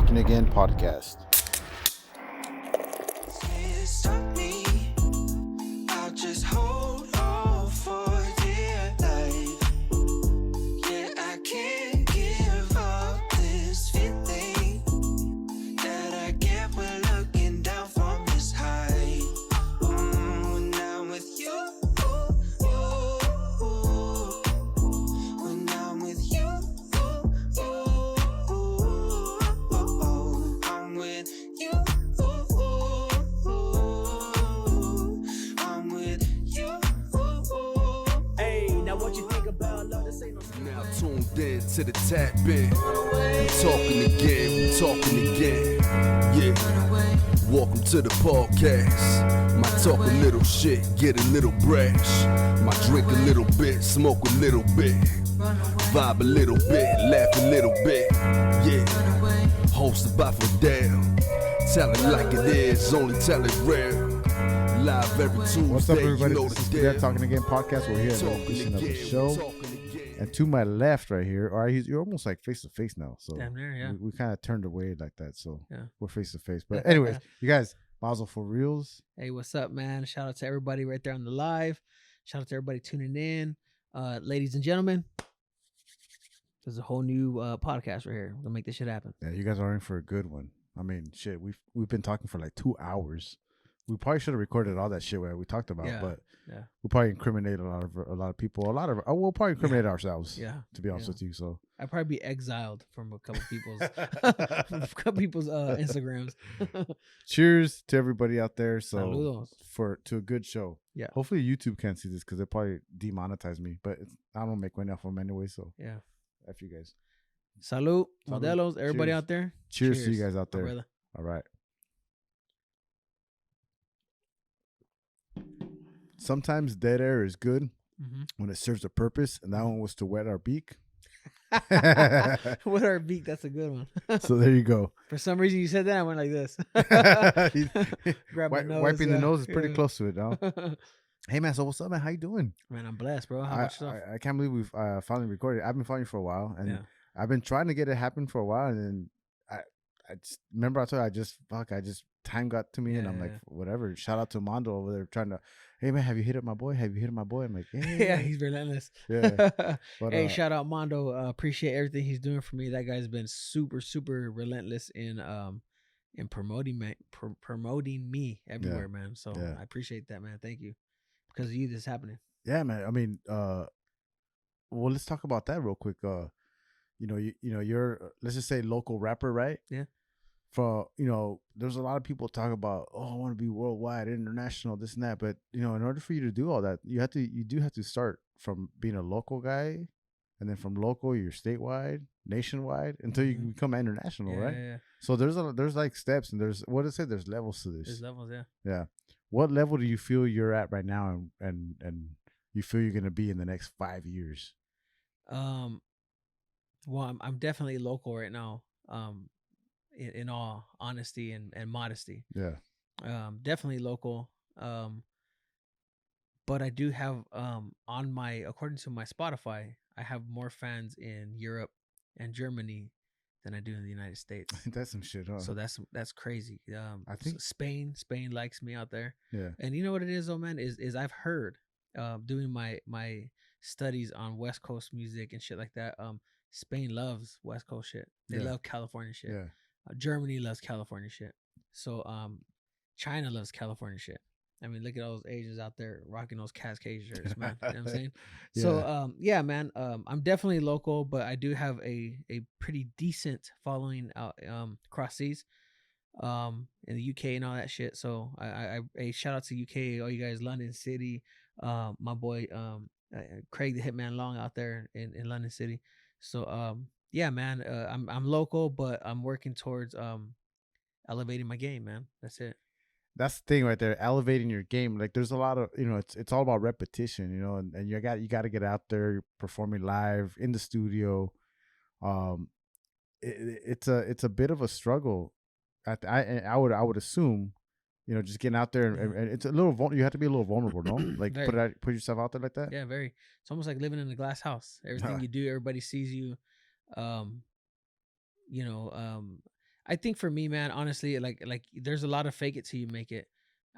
Talking Again podcast. To the tap in, talking again, yeah. Welcome to the podcast. Might talk a little shit, get a little brash. Might drink a little bit, smoke a little bit, vibe a little bit, laugh a little bit, yeah. Hosted by Foreelz. Tell it like it is, only tell it real. Live every Tuesday. What's up, everybody? You know This is the Talking Again podcast. We're here at the edition of the show. And to my left right here, all right, you're almost like face to face now. So damn near, yeah. We kind of turned away like that. So yeah, we're face to face. But anyways, you guys, Basel Foreelz. Hey, what's up, man? Shout out to everybody right there on the live. Shout out to everybody tuning in. Ladies and gentlemen, there's a whole new podcast right here. We're gonna make this shit happen. Yeah, you guys are in for a good one. I mean, shit, we've been talking for like 2 hours. We probably should have recorded all that shit where we talked about, but we'll probably incriminate a lot of people. We'll probably incriminate ourselves. Yeah, to be honest with you. So I'd probably be exiled from a couple people's Instagrams. Cheers to everybody out there. So Saludos. to a good show. Yeah. Hopefully YouTube can't see this because they'll probably demonetize me. But I don't make money off them anyway. So yeah. F you guys. Salud, modelos, everybody out there. Cheers to you guys out there. Brother. All right. Sometimes dead air is good when it serves a purpose, and that one was to wet our beak. Wet our beak, that's a good one. So there you go. For some reason, you said that, I went like this. Grab my nose. Wiping the nose is pretty close to it, now. Hey, man, so what's up, man? How you doing? Man, I'm blessed, bro. How much stuff? I can't believe we've finally recorded. I've been following you for a while, and I've been trying to get it happen for a while, and then I just, remember I told you, time got to me, and I'm like, whatever. Shout out to Mondo over there trying to, hey man, have you hit up my boy? I'm like, yeah, he's relentless. Yeah. But, hey, shout out Mondo. Appreciate everything he's doing for me. That guy's been super, super relentless in promoting me everywhere, man. So I appreciate that, man. Thank you. Because of you, this is happening. Yeah, man. I mean, well, let's talk about that real quick. You're let's just say local rapper, right? Yeah. For there's a lot of people talk about, I want to be worldwide, international, this and that. But in order for you to do all that, you do have to start from being a local guy, and then from local you're statewide, nationwide, until you can become international, right? Yeah. So there's like steps, and there's there's levels to this. There's levels, yeah. Yeah. What level do you feel you're at right now, and you feel you're gonna be in the next 5 years? Well, I'm definitely local right now. In all honesty and modesty. Yeah. Definitely local. But I do have according to my Spotify, I have more fans in Europe and Germany than I do in the United States. That's some shit, huh? So that's crazy. I think Spain likes me out there. Yeah. And you know what it is though, man, is I've heard doing my studies on West Coast music and shit like that. Spain loves West Coast shit. They love California shit. Yeah. Germany loves California shit. So China loves California shit. I mean, look at all those Asians out there rocking those Cascade shirts, man. You know what I'm saying? Yeah. So man, I'm definitely local, but I do have a pretty decent following out across seas, in the UK and all that shit. So I shout out to UK, all you guys, London City, my boy Craig the Hitman Long out there in London City. So yeah, man, I'm local, but I'm working towards elevating my game, man. That's it. That's the thing right there, elevating your game. Like there's a lot of, it's all about repetition, and you got to get out there performing live in the studio. It's a bit of a struggle. I would assume, just getting out there and it's a little you have to be a little vulnerable, no? Like put yourself out there like that. Yeah, very. It's almost like living in a glass house. Everything you do, everybody sees you. I think for me, man, honestly, like there's a lot of fake it till you make it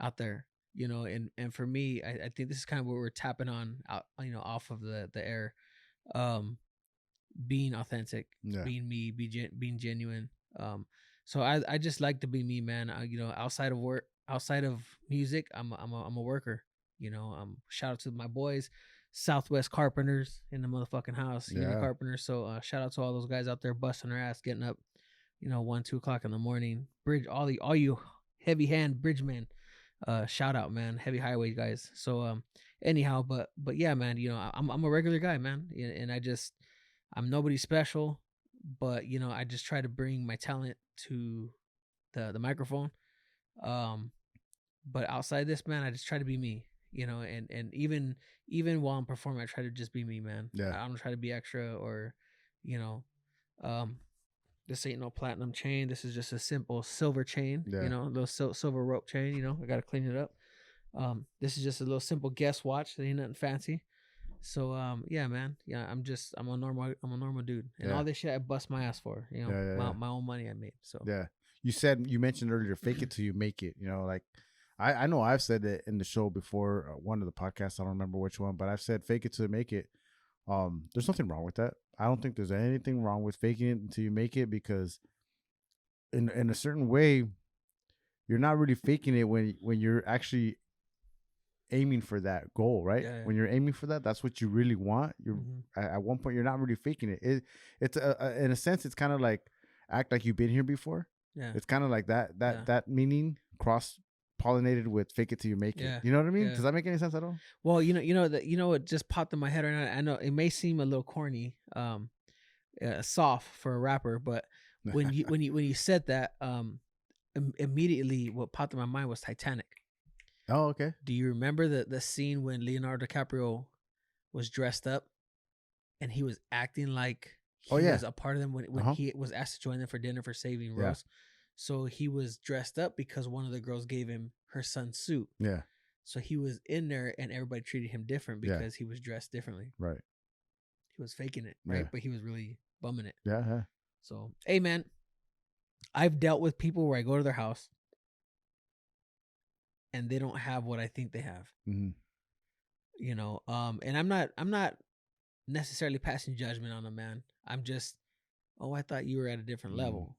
out there, you know, and for me, I think this is kind of what we're tapping on out, you know, off of the air, um, being authentic, Yeah. being me, being genuine. So I just like to be me, man. You know, outside of work, outside of music, I'm a worker. You know, shout out to my boys, Southwest Carpenters in the motherfucking house, Union Yeah. Carpenters. So shout out to all those guys out there busting their ass, getting up, you know, 1, 2 o'clock in the morning. Bridge, all you heavy hand bridgemen. Shout out, man, heavy highway guys. So anyhow, but yeah, man, you know, I'm a regular guy, man, and I'm nobody special, but you know, I just try to bring my talent to the microphone. Um, but outside this, man, I just try to be me, you know, and even while I'm performing, I try to just be me, man. Yeah. I don't try to be extra or, you know, um, this ain't no platinum chain. This is just a simple silver chain, Yeah. you know, a little silver rope chain. You know, I gotta clean it up. This is just a little simple guest watch. It ain't nothing fancy. So yeah, man. Yeah, I'm a normal dude. And Yeah. all this shit I bust my ass for, you know, Yeah. my own money I made. So Yeah. You mentioned earlier, fake it till you make it. You know, like I know I've said it in the show before, one of the podcasts. I don't remember which one, but I've said fake it till you make it. There's nothing wrong with that. I don't think there's anything wrong with faking it until you make it, because in a certain way, you're not really faking it when you're actually aiming for that goal, right? Yeah. When you're aiming for that, that's what you really want. You're at one point, you're not really faking it. It's in a sense, it's kind of like act like you've been here before. Yeah. It's kind of like that Yeah. that meaning cross pollinated with fake it till you make Yeah. it. You know what I mean? Yeah. Does that make any sense at all? Well, you know what just popped in my head right now. I know it may seem a little corny, soft for a rapper, but when you said that, immediately what popped in my mind was Titanic. Oh, okay. Do you remember the scene when Leonardo DiCaprio was dressed up and he was acting like he was a part of them when he was asked to join them for dinner for saving Rose? So he was dressed up because one of the girls gave him her son's suit. Yeah. So he was in there and everybody treated him different because he was dressed differently. Right. He was faking it, right? Yeah. But he was really bumming it. Yeah. So, hey, man, I've dealt with people where I go to their house and they don't have what I think they have. Mm-hmm. You know, and I'm not necessarily passing judgment on them, man. I'm just, oh, I thought you were at a different level.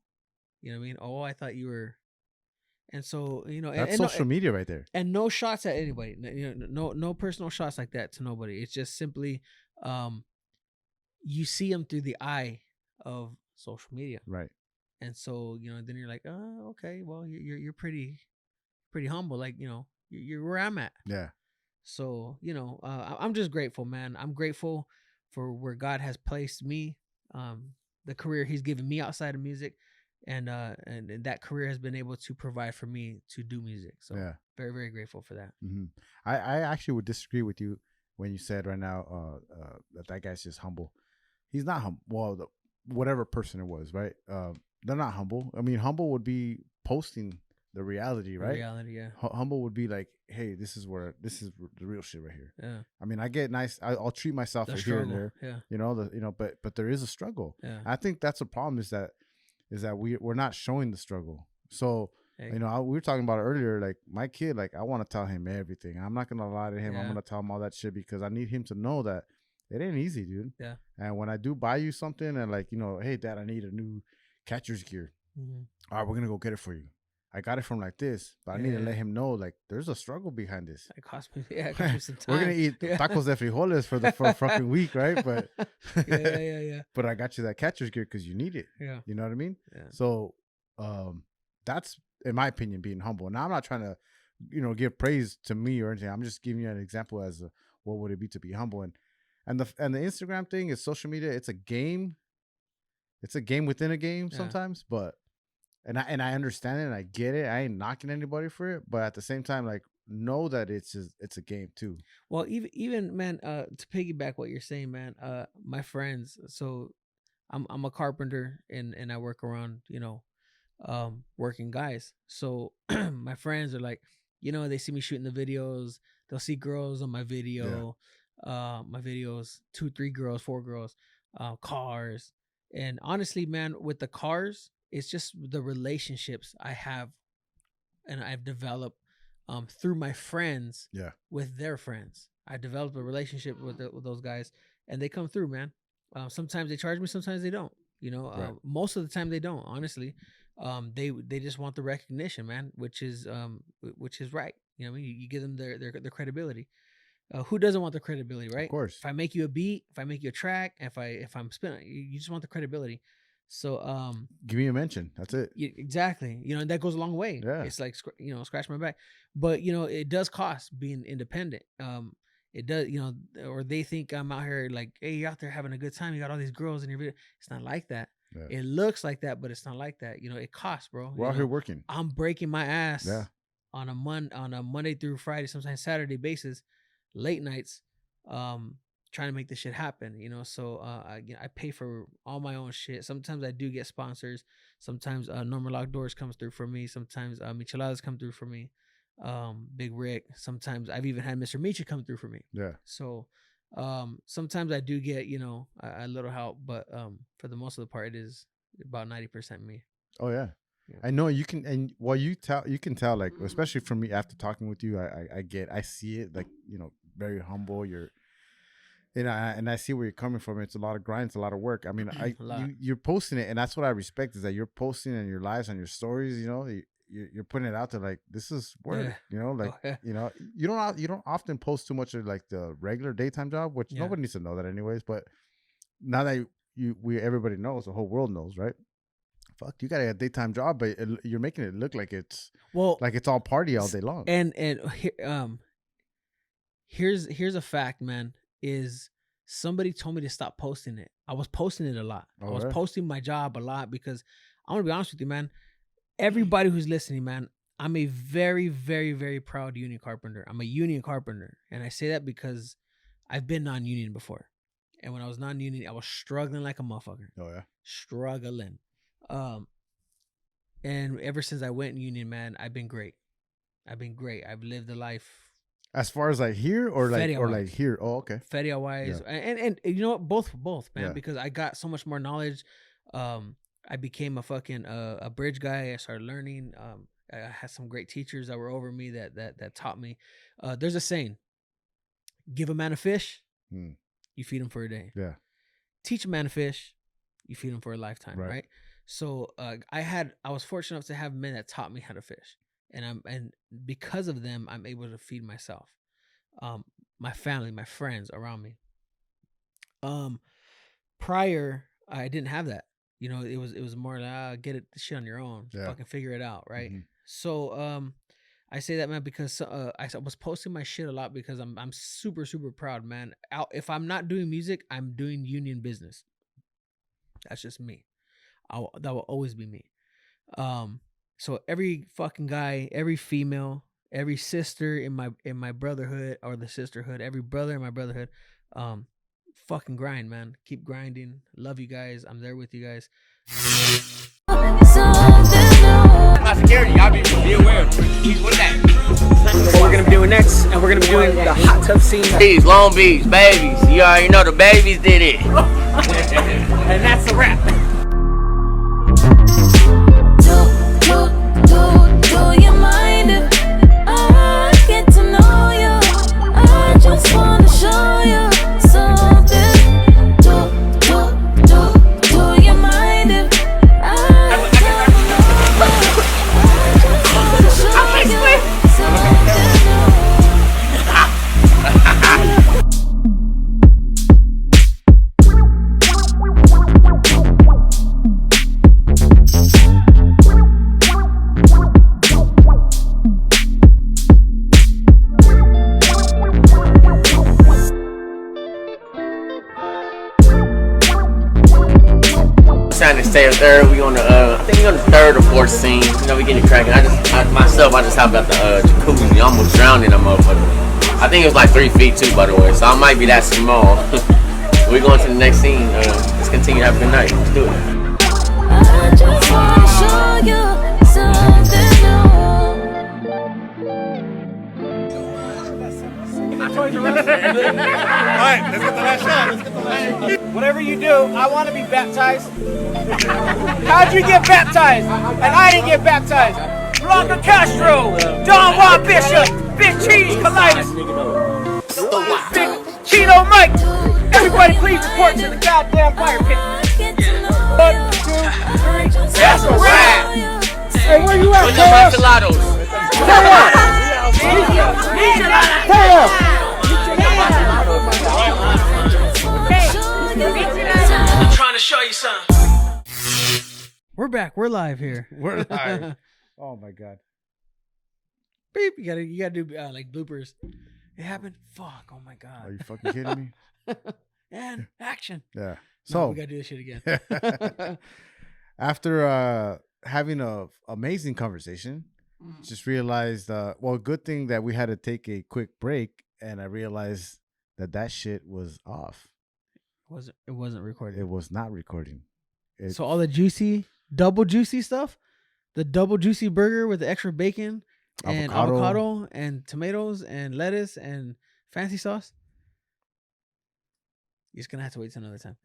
You know what I mean? Oh, I thought you were. And so, you know, that's and social media right there. And no shots at anybody. You know, no personal shots like that to nobody. It's just simply, you see them through the eye of social media, right? And so, you know, then you're like, oh, okay, well, you're pretty humble, like, you know, you're where I'm at. Yeah. So, you know, I'm just grateful, man. I'm grateful for where God has placed me, the career He's given me outside of music, and that career has been able to provide for me to do music. So, very, very grateful for that. Mm-hmm. I actually would disagree with you when you said right now that guy's just humble. He's not humble. Well, whatever person it was, right? They're not humble. I mean, humble would be posting the reality, right? Reality, yeah. Humble would be like, hey, this is the real shit right here. Yeah. I mean, I get nice. I'll treat myself here and there. Yeah. You know, but there is a struggle. Yeah. I think that's a problem is that we're not showing the struggle. So, you know, we were talking about it earlier. Like my kid, like I want to tell him everything. I'm not gonna lie to him. I'm gonna tell him all that shit because I need him to know that it ain't easy, dude. Yeah. And when I do buy you something and like, you know, hey, Dad, I need a new catcher's gear. Mm-hmm. All right, we're gonna go get it for you. I got it from like this, but I need to let him know like there's a struggle behind this. It cost me, it cost me some time. We're gonna eat tacos de frijoles for a fucking week, right? But yeah. But I got you that catcher's gear because you need it. Yeah. You know what I mean? Yeah. So, that's in my opinion being humble. Now I'm not trying to, you know, give praise to me or anything. I'm just giving you an example as what would it be to be humble and the Instagram thing is social media. It's a game. It's a game within a game sometimes, but. And I understand it and I get it. I ain't knocking anybody for it, but at the same time, like know that it's a game too. Well, even man, to piggyback what you're saying, man, my friends. So, I'm a carpenter and I work around, you know, working guys. So my friends are like, you know, they see me shooting the videos. They'll see girls on my video, my videos, 2, 3 girls, 4 girls, cars. And honestly, man, with the cars, It's just the relationships I have and I've developed through my friends with their friends. I developed a relationship with those guys, and they come through, man. Sometimes they charge me, sometimes they don't. You know, most of the time they don't. Honestly, they just want the recognition, man, which is right. You know, what I mean, you give them their credibility. Who doesn't want the credibility, right? Of course. If I make you a beat, if I make you a track, if I'm spinning, you just want the credibility. So give me a mention. That's it. Exactly. You know, and that goes a long way. Yeah. It's like, you know, scratch my back. But you know, it does cost being independent. It does, you know, or they think I'm out here like, hey, you're out there having a good time. You got all these girls in your video. It's not like that. Yeah. It looks like that, but it's not like that. You know, it costs, bro. We're out here working. I'm breaking my ass on a Monday through Friday, sometimes Saturday basis, late nights, trying to make this shit happen, you know. So I pay for all my own shit. Sometimes I do get sponsors. Sometimes Normal Locked Doors comes through for me. Sometimes Micheladas come through for me. Big Rick. Sometimes I've even had Mr. Micha come through for me. Yeah. So sometimes I do get, you know, a little help, but for the most of the part, it is about 90% me. Oh yeah. I know you can, and while you can tell, like, especially from me after talking with you, I see it, like, you know, very humble. You're, and I see where you're coming from. It's a lot of grind, it's a lot of work. I mean, you're posting it, and that's what I respect, is that you're posting in your lives, on your stories. You know, you're putting it out there like, this is work. You know, like, you know, you don't often post too much of like the regular daytime job, which nobody needs to know that anyways. But now that everybody knows, the whole world knows, right? Fuck, you got a daytime job, but you're making it look like it's like it's all party all day long. And here's a fact, man. Is somebody told me to stop posting it. I was posting it a lot. I was posting my job a lot because I want to be honest with you, man. Everybody who's listening, man, I'm a very, very, very proud union carpenter. I'm a union carpenter, and I say that because I've been non-union before, and when I was non-union, I was struggling like a motherfucker. Oh yeah, struggling. And ever since I went in union, man, I've been great. I've lived a life. As far as like here or like here? Oh, okay. Feria wise, and you know what? Both, man. Because I got so much more knowledge. I became a fucking a bridge guy. I started learning. I had some great teachers that were over me that taught me. There's a saying: give a man a fish, you feed him for a day. Yeah. Teach a man a fish, you feed him for a lifetime. Right. So I was fortunate enough to have men that taught me how to fish. And because of them, I'm able to feed myself, my family, my friends around me. Prior, I didn't have that. You know, it was more like, get the shit on your own, fucking figure it out, right? Mm-hmm. So I say that, man, because I was posting my shit a lot because I'm super, super proud, man. If I'm not doing music, I'm doing union business. That's just me. That will always be me. So every fucking guy, every female, every sister in my brotherhood or the sisterhood, every brother in my brotherhood, fucking grind, man. Keep grinding. Love you guys. I'm there with you guys. My security, y'all be aware. What's that? What we're gonna be doing next, and we're gonna be doing the hot tub scene. Long Beach, babies. You already know the babies did it. And that's a wrap. Do you mind if I get to know you? I just wanna show you something. Do you mind if I just wanna show you something? Trying to stay third. We on the I think we on the third or fourth scene. You know, we getting it cracking. I just hopped out the jacuzzi. I almost drowned in that motherfucker. I think it was like 3 feet too, by the way. So I might be that small. We're going to the next scene. Let's continue to have a good night. Let's do it. I just wanna show you something new. I told you to right, let's get the last shot. Whatever you do, I want to be baptized. How'd you get baptized? And I didn't get baptized. Blanca Castro, Don Juan Bishop, Big Cheese Colitis, Big Cheeto Mike. Everybody please report to the goddamn fire pit. 1, 2, 3. That's a wrap. Hey, where you at, Where's your enchiladas? I'm trying to show you something. We're back. We're live here. We're live. Oh my god. Beep. You gotta do like bloopers. It happened. Fuck. Oh my god. Are you fucking kidding me? And action. Yeah. So So we gotta do this shit again. after having a amazing conversation, just realized well, good thing that we had to take a quick break, and I realized that shit was off. It wasn't recorded. It was not recording. So all the double juicy stuff, the double juicy burger with the extra bacon and avocado and tomatoes and lettuce and fancy sauce. You're just gonna have to wait till another time.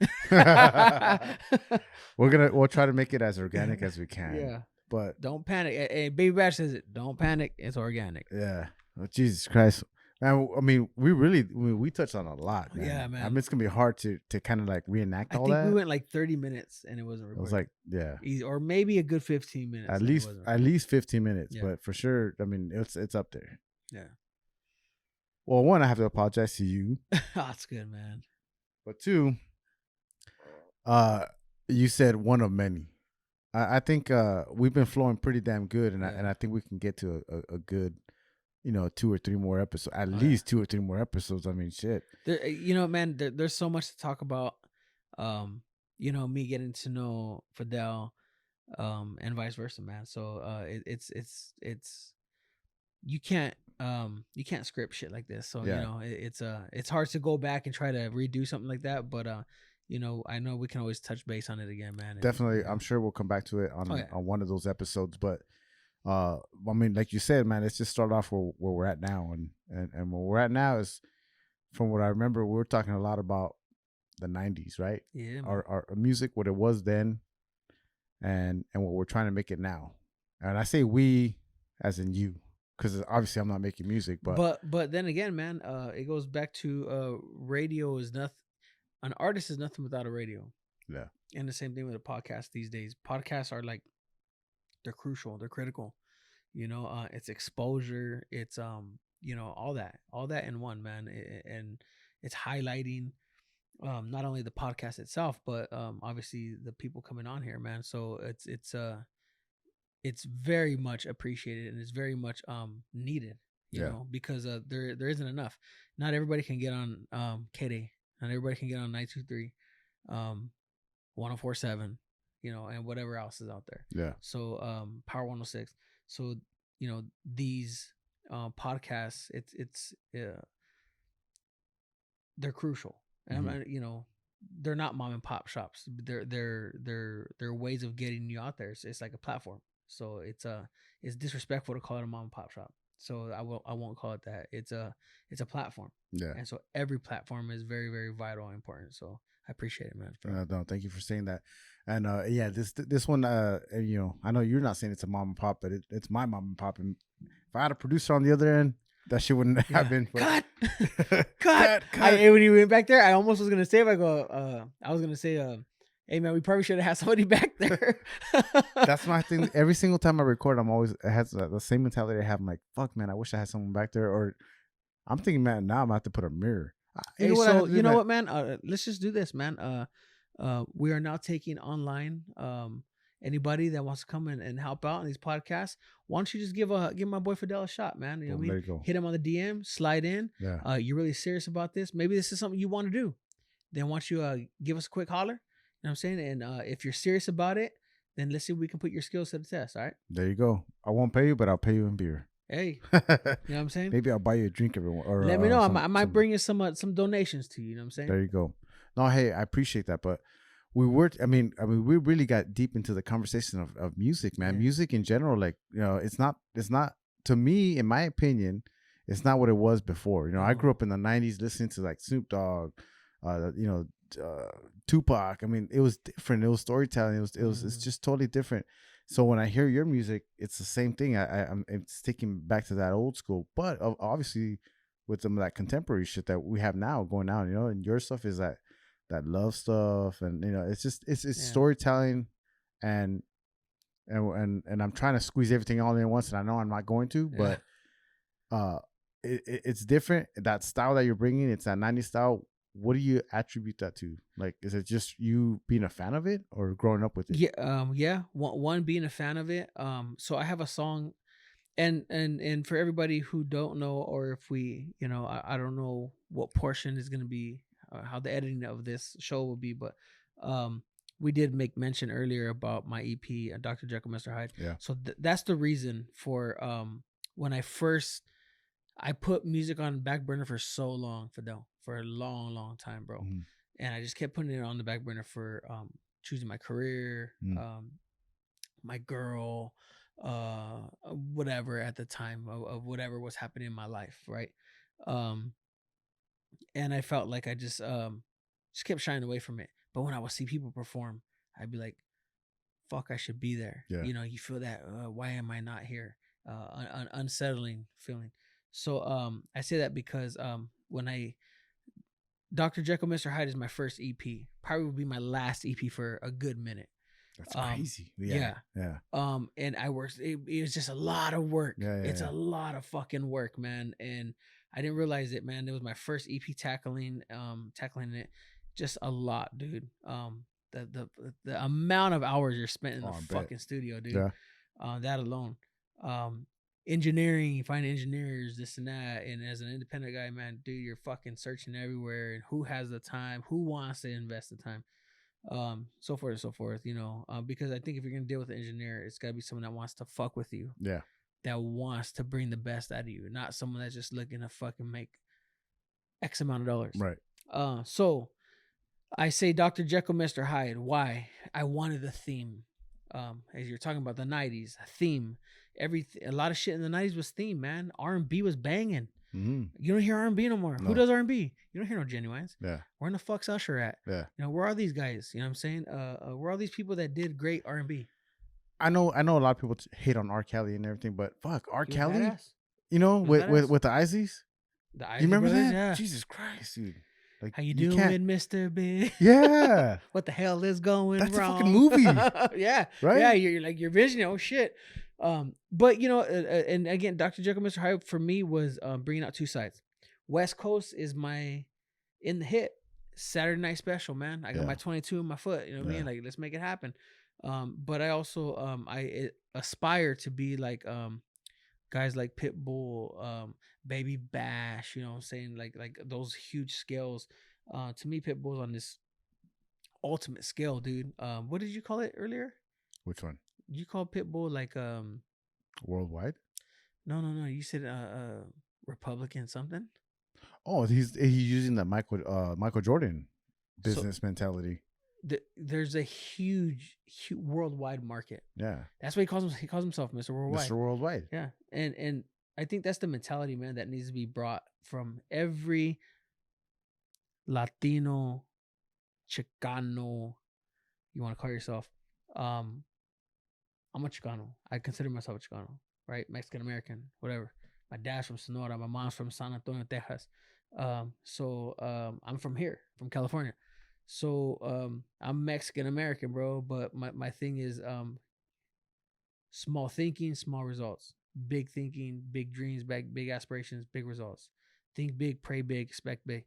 We'll try to make it as organic as we can. Yeah. But Don't panic. Hey, Baby Bash says it. Don't panic. It's organic. yeah. Oh, Jesus Christ. Man, I mean, we touched on a lot, man. Yeah, man. I mean, it's gonna be hard to kind of like reenact I all think that. we went like 30 minutes and it wasn't It recorded. was like, yeah, Easy, or maybe a good 15 minutes. at and it least wasn't recorded. 15 minutes, Yeah. but for sure, I mean, it's up there. Yeah. Well, one, I have to apologize to you, That's good, man. but two, you said one of many. I think we've been flowing pretty damn good, and Yeah. I think we can get to a good, 2 or 3 more episodes, at Oh, least 2 or 3 more episodes. I mean, shit. There, man, there's so much to talk about. Me getting to know Fidel, and vice versa, man. So it's you can't script shit like this. So Yeah. it's hard to go back and try to redo something like that. But I know we can always touch base on it again, man. Definitely, I'm sure we'll come back to it on Oh, yeah. on one of those episodes. But I mean, like you said, man, let's just start off where we're at now, and where we're at now is, from what I remember, we were talking a lot about the '90s, right? Yeah, man. Our music, what it was then, and what we're trying to make it now. And I say we, as in you, because obviously I'm not making music, but then again, man, it goes back to radio is nothing. An artist is nothing without a radio. Yeah. And the same thing with a podcast these days. Podcasts are like, they're crucial. They're critical. It's exposure. It's all that in one, man. And it's highlighting not only the podcast itself, but obviously the people coming on here, man. So it's very much appreciated, and it's very much needed. You know, because there isn't enough. Not everybody can get on KD. Not everybody can get on 923, 1047, and whatever else is out there. yeah, So Power 106. So these podcasts, they're crucial, and they're not mom and pop shops. They're ways of getting you out there. It's like a platform. So it's disrespectful to call it a mom and pop shop. So I won't call it that. It's a platform. yeah. And so every platform is very, very vital and important. So I appreciate it, man. No, thank you for saying that. And yeah, this one, I know you're not saying it's a mom and pop, but it's my mom and pop. And if I had a producer on the other end, that shit wouldn't happen. Cut. When you went back there, I almost was gonna say, I was gonna say, hey man, we probably should have had somebody back there. That's my thing. Every single time I record, I'm always, it has the same mentality I have. I'm like, fuck, man, I wish I had someone back there. Or I'm thinking, man, now I'm gonna have to put a mirror. Hey, so you know what, man? Let's just do this, man. We are now taking online. Anybody that wants to come in and help out on these podcasts, why don't you just give my boy Fidel a shot, man? You know what I mean? There you go. Hit him on the DM, slide in. Yeah. You're really serious about this. Maybe this is something you want to do. Then why don't you give us a quick holler? You know what I'm saying? And if you're serious about it, then let's see if we can put your skills to the test. All right. There you go. I won't pay you, but I'll pay you in beer. Hey, you know what I'm saying? Maybe I'll buy you a drink everyone. Or let me know. I might bring you some donations to you. You know what I'm saying? There you go. No, hey, I appreciate that, but we we really got deep into the conversation of music, man. Yeah. Music in general, like, it's not to me, in my opinion, it's not what it was before. You know, I No. grew up in the '90s listening to like Snoop Dogg, Tupac. I mean, it was different. It was storytelling. It's just totally different. So when I hear your music, it's the same thing. I'm sticking back to that old school, but obviously with some of that contemporary shit that we have now going on, you know, and your stuff is that love stuff, and you know, it's storytelling, and I'm trying to squeeze everything all in at once, and I know I'm not going to, but it's different. That style that you're bringing, it's that 90s style. What do you attribute that to? Like, is it just you being a fan of it or growing up with it? Yeah. One being a fan of it. So I have a song, and for everybody who don't know, or if we, you know, I don't know what portion is gonna be, how the editing of this show will be, but we did make mention earlier about my EP, Dr. Jekyll, Mr. Hyde. Yeah. So that's the reason for when I put music on the back burner for so long, Fidel, for a long time, bro. Mhm. And I just kept putting it on the back burner for choosing my career, my girl, whatever at the time of whatever was happening in my life, right? And I felt like I just kept shying away from it. But when I would see people perform, I'd be like, fuck, I should be there. Yeah. You know, you feel that, why am I not here? Unsettling feeling. So I say that because when Dr. Jekyll, Mr. Hyde is my first EP. Probably would be my last EP for a good minute. That's crazy. Yeah. And I worked. It was just a lot of work. It's a lot of fucking work, man. And I didn't realize it, man. It was my first EP tackling it. Just a lot, dude. The amount of hours you're spent in the fucking studio, dude. Yeah. That alone. Engineering, finding engineers, this and that. And as an independent guy, man, dude, you're fucking searching everywhere. And who has the time? Who wants to invest the time? So forth and so forth, you know, because I think if you're going to deal with an engineer, it's got to be someone that wants to fuck with you. Yeah. That wants to bring the best out of you, not someone that's just looking to fucking make X amount of dollars. Right. So I say Dr. Jekyll, Mr. Hyde. Why? I wanted a theme. As you're talking about the 90s, a theme. A lot of shit in the 90s was theme, man. R&B was banging. Mm-hmm. You don't hear R&B no more. No. Who does R&B? You don't hear no Genuines. Yeah. Where in the fuck's Usher at? Yeah. You know, where are these guys? You know what I'm saying? Where are all these people that did great R&B? I know a lot of people hate on R. Kelly and everything, but fuck, R. He was Kelly, badass. you know, He was badass. with the Izies. The You Isley remember Brothers, that? Yeah. Jesus Christ, dude. Like, How you can't- doing, Mr. Big? Yeah. What the hell is going That's wrong? a fucking movie. Yeah. Right? Yeah, you're like, you're visioning. Oh, shit. But, you know, and again, Dr. Jekyll, Mr. Hyde for me was bringing out two sides. West Coast is in the hit Saturday Night Special, man. I got my 22 in my foot. You know what I mean? Like, let's make it happen. But I also I aspire to be like guys like Pitbull, Baby Bash. You know what I'm saying? Like those huge scales. To me, Pitbull's on this ultimate scale, dude. What did you call it earlier? Which one? You call Pitbull like Worldwide? No. You said Republican something. Oh, he's using that Michael Jordan business mentality. There's a huge worldwide market. Yeah. That's what he calls himself, Mr. Worldwide. Mr. Worldwide. Yeah. And I think that's the mentality, man, that needs to be brought from every Latino, Chicano, you want to call yourself. I'm a Chicano. I consider myself a Chicano, right? Mexican American, whatever. My dad's from Sonora. My mom's from San Antonio, Texas. So I'm from here, from California. So I'm Mexican American, bro. But my thing is small thinking, small results. Big thinking, big dreams, big aspirations, big results. Think big, pray big, expect big.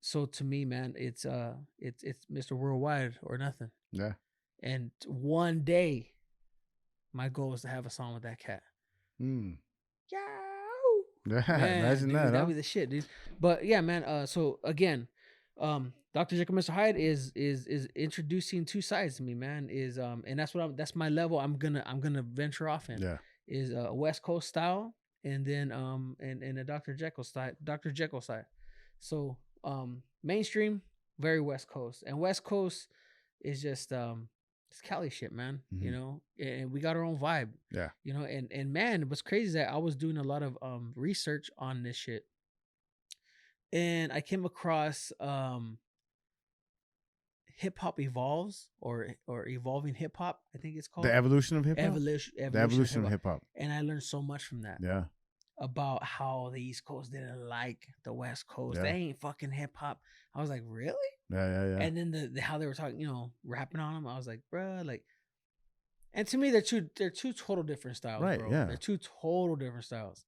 So to me, man, it's Mr. Worldwide or nothing. Yeah. And one day, my goal is to have a song with that cat. Mm. Yeah, imagine dude, that. That'd be the shit, dude. But yeah, man. So again, Dr. Jekyll, Mr. Hyde is introducing two sides to me, man. And that's my level. I'm gonna venture off in. Yeah. Is a West Coast style, and then and a Dr. Jekyll side. So mainstream, very West Coast, and West Coast is just It's Cali shit, man. Mhm. You know, and we got our own vibe. Yeah. You know, and man, what's crazy is that I was doing a lot of research on this shit, and I came across hip hop evolves or evolving hip hop. I think it's called The evolution of hip hop. evolution. The evolution of hip hop. And I learned so much from that. Yeah. About how the East Coast didn't like the West Coast. Yeah. They ain't fucking hip hop. I was like, really? Yeah. And then the how they were talking, you know, rapping on them. I was like, bruh, like. And to me, they're two total different styles, Right, bro. yeah. They're two total different styles.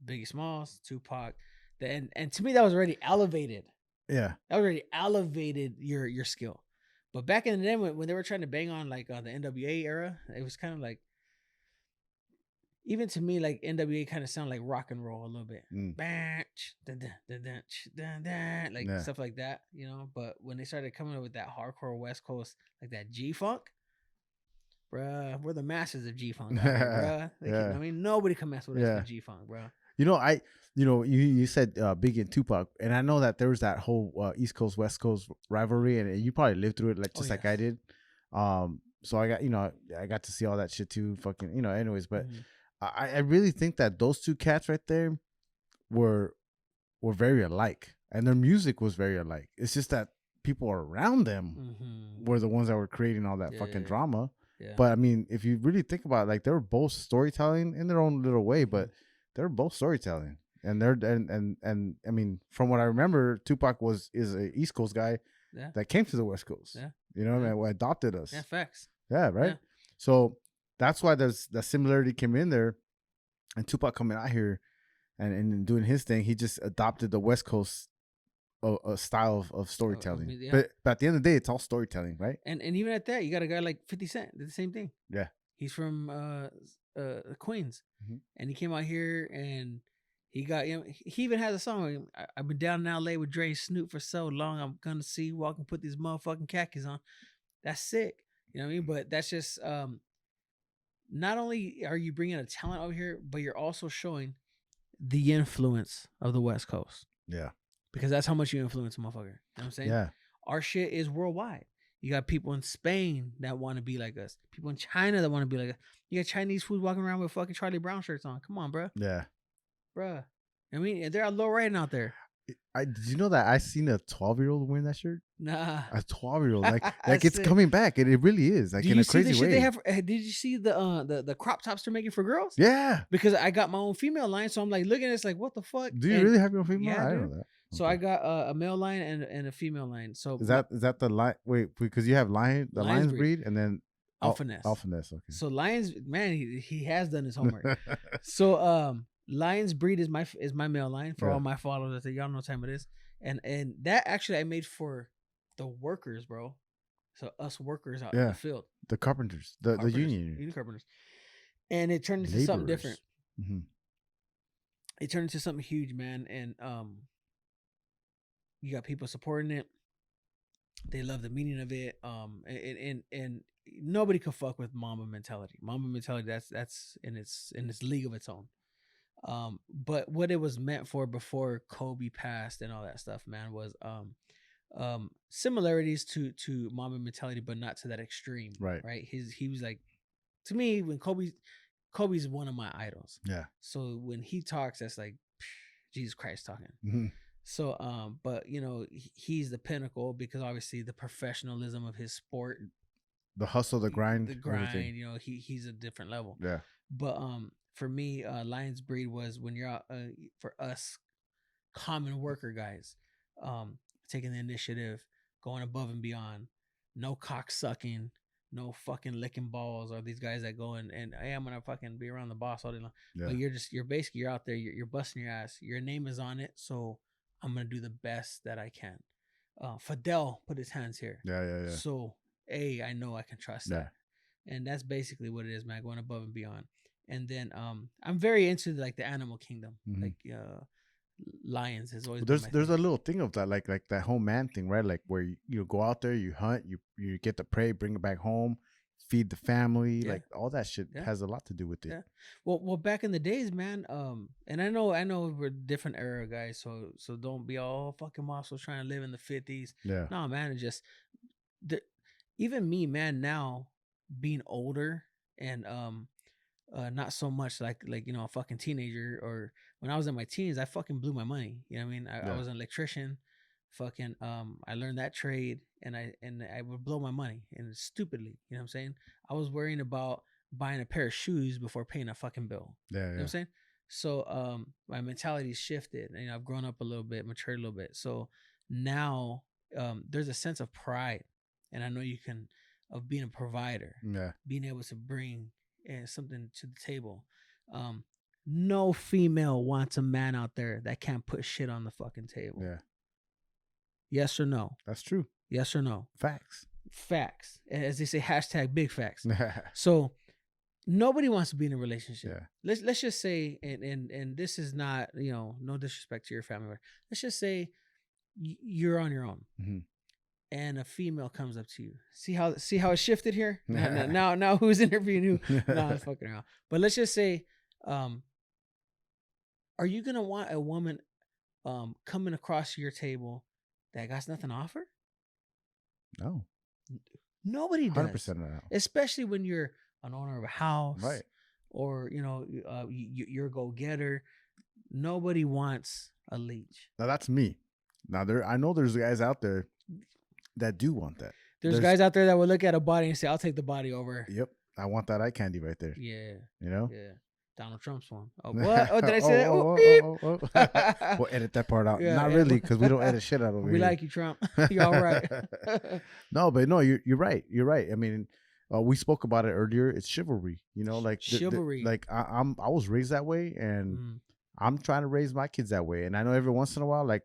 Biggie Smalls, Tupac, and to me that was already elevated. Yeah. That already elevated your skill. But back in the day when they were trying to bang on like the NWA era, it was kind of like, even to me, like NWA kind of sounded like rock and roll a little bit. Like Yeah. stuff like that, you know. But when they started coming up with that hardcore West Coast, like that G-Funk, bruh, we're the masters of G-Funk, bruh. Yeah. I mean, nobody can mess with us Yeah. with G-Funk, bruh. You said Biggie and Tupac, and I know that there was that whole East Coast West Coast rivalry, and you probably lived through it like I did. So I got to see all that shit too. Fucking anyways, but I really think that those two cats right there were very alike, and their music was very alike. It's just that people around them were the ones that were creating all that fucking drama. Yeah. But I mean, if you really think about it, like, they were both storytelling in their own little way, but they're both storytelling. And I mean, from what I remember, Tupac is a East Coast guy that came to the West Coast. Yeah. You know what I mean? Adopted us. Yeah, facts. Yeah, right. Yeah. So that's why there's that similarity came in there, and Tupac coming out here and doing his thing, he just adopted the West Coast style of storytelling. Yeah. But at the end of the day, it's all storytelling, right? And even at that, you got a guy like 50 Cent, did the same thing. Yeah. He's from Queens, and he came out here and he got, he even has a song. I've been down in LA with Dre and Snoop for so long. I'm gonna see you walk and put these motherfucking khakis on. That's sick. You know what I mean? But that's just not only are you bringing a talent over here, but you're also showing the influence of the West Coast. Yeah. Because that's how much you influence a motherfucker. You know what I'm saying? Yeah. Our shit is worldwide. You got people in Spain that want to be like us. People in China that want to be like us. You got Chinese food walking around with fucking Charlie Brown shirts on. Come on, bro. Yeah. Bruh. I mean, they're low rating out there. Did you know that I seen a 12-year-old wearing that shirt? Nah. A 12-year-old, like it's coming back, and it really is, like, in a crazy way. Did you see the crop tops they're making for girls? Yeah. Because I got my own female line, so I'm like looking at this like, what the fuck? Do you really have your female? Yeah, I dude. don't know that. So I got a male line and a female line. So is that the line? Wait, because you have Lions breed and then Alpha Nest. Alpha Nest. Okay. So Lions, man, he has done his homework. So Lions breed is my male line for all my followers. Y'all know what time it is. And that actually I made for the workers, bro. So us workers out in the field. The carpenters, the union carpenters. And it turned into something different. Mm-hmm. It turned into something huge, man. And you got people supporting it. They love the meaning of it. And nobody could fuck with Mamba mentality. Mamba mentality, that's in its league of its own. But what it was meant for before Kobe passed and all that stuff, man, was similarities to Mamba mentality, but not to that extreme. Right. He was like, to me, when Kobe's one of my idols. Yeah. So when he talks, that's like Jesus Christ talking. Mm-hmm. So, but he's the pinnacle because obviously the professionalism of his sport, the hustle, the grind, everything. He's a different level. Yeah. But for me, Lions breed was when you're out for us common worker guys, taking the initiative, going above and beyond, no cock sucking, no fucking licking balls, or these guys that go and hey, I'm gonna fucking be around the boss all day long. Yeah. But you're out there, you're busting your ass. Your name is on it, so I'm gonna do the best that I can. Fidel put his hands here. Yeah. So I know I can trust that. And that's basically what it is, man, going above and beyond. And then I'm very into like the animal kingdom. Mm-hmm. Like lions has always there's a little thing of that, like that whole man thing, right? Like where you go out there, you hunt, you get the prey, bring it back home, feed the family, like all that shit has a lot to do with it. Yeah. Well, back in the days, man, and I know we're different era guys, so don't be all fucking muscles trying to live in the 50s. Yeah. No, man, it's just even me, man, now being older and not so much like a fucking teenager, or when I was in my teens, I fucking blew my money. You know what I mean? I was an electrician. Fucking I learned that trade, and I would blow my money, and stupidly. You know what I'm saying? I was worrying about buying a pair of shoes before paying a fucking bill. Yeah, You know what I'm saying? So my mentality shifted, and I've grown up a little bit, matured a little bit. So now there's a sense of pride, and I know you can, of being a provider, being able to bring something to the table. No female wants a man out there that can't put shit on the fucking table. Yeah. Yes or no? That's true. Yes or no? Facts. As they say, hashtag big facts. So nobody wants to be in a relationship. Yeah. Let's just say, and this is not, no disrespect to your family, but let's just say you're on your own, and a female comes up to you. See how it shifted here? Now who's interviewing who? No, I'm fucking around. But let's just say, are you gonna want a woman coming across your table that got nothing to offer? No. Nobody does. 100% no. Especially when you're an owner of a house, right? Or you're a go-getter. Nobody wants a leech. Now that's me. Now I know there's guys out there that do want that. There's guys out there that will look at a body and say, "I'll take the body over." Yep, I want that eye candy right there. Yeah, Yeah. Donald Trump's one. Oh, what? Oh, did I say that? We'll edit that part out. Not really, because we don't edit shit out over here. We like you, Trump. You're all right. No, you're right. You're right. I mean, we spoke about it earlier. It's chivalry. Like chivalry. I was raised that way, and I'm trying to raise my kids that way. And I know every once in a while, like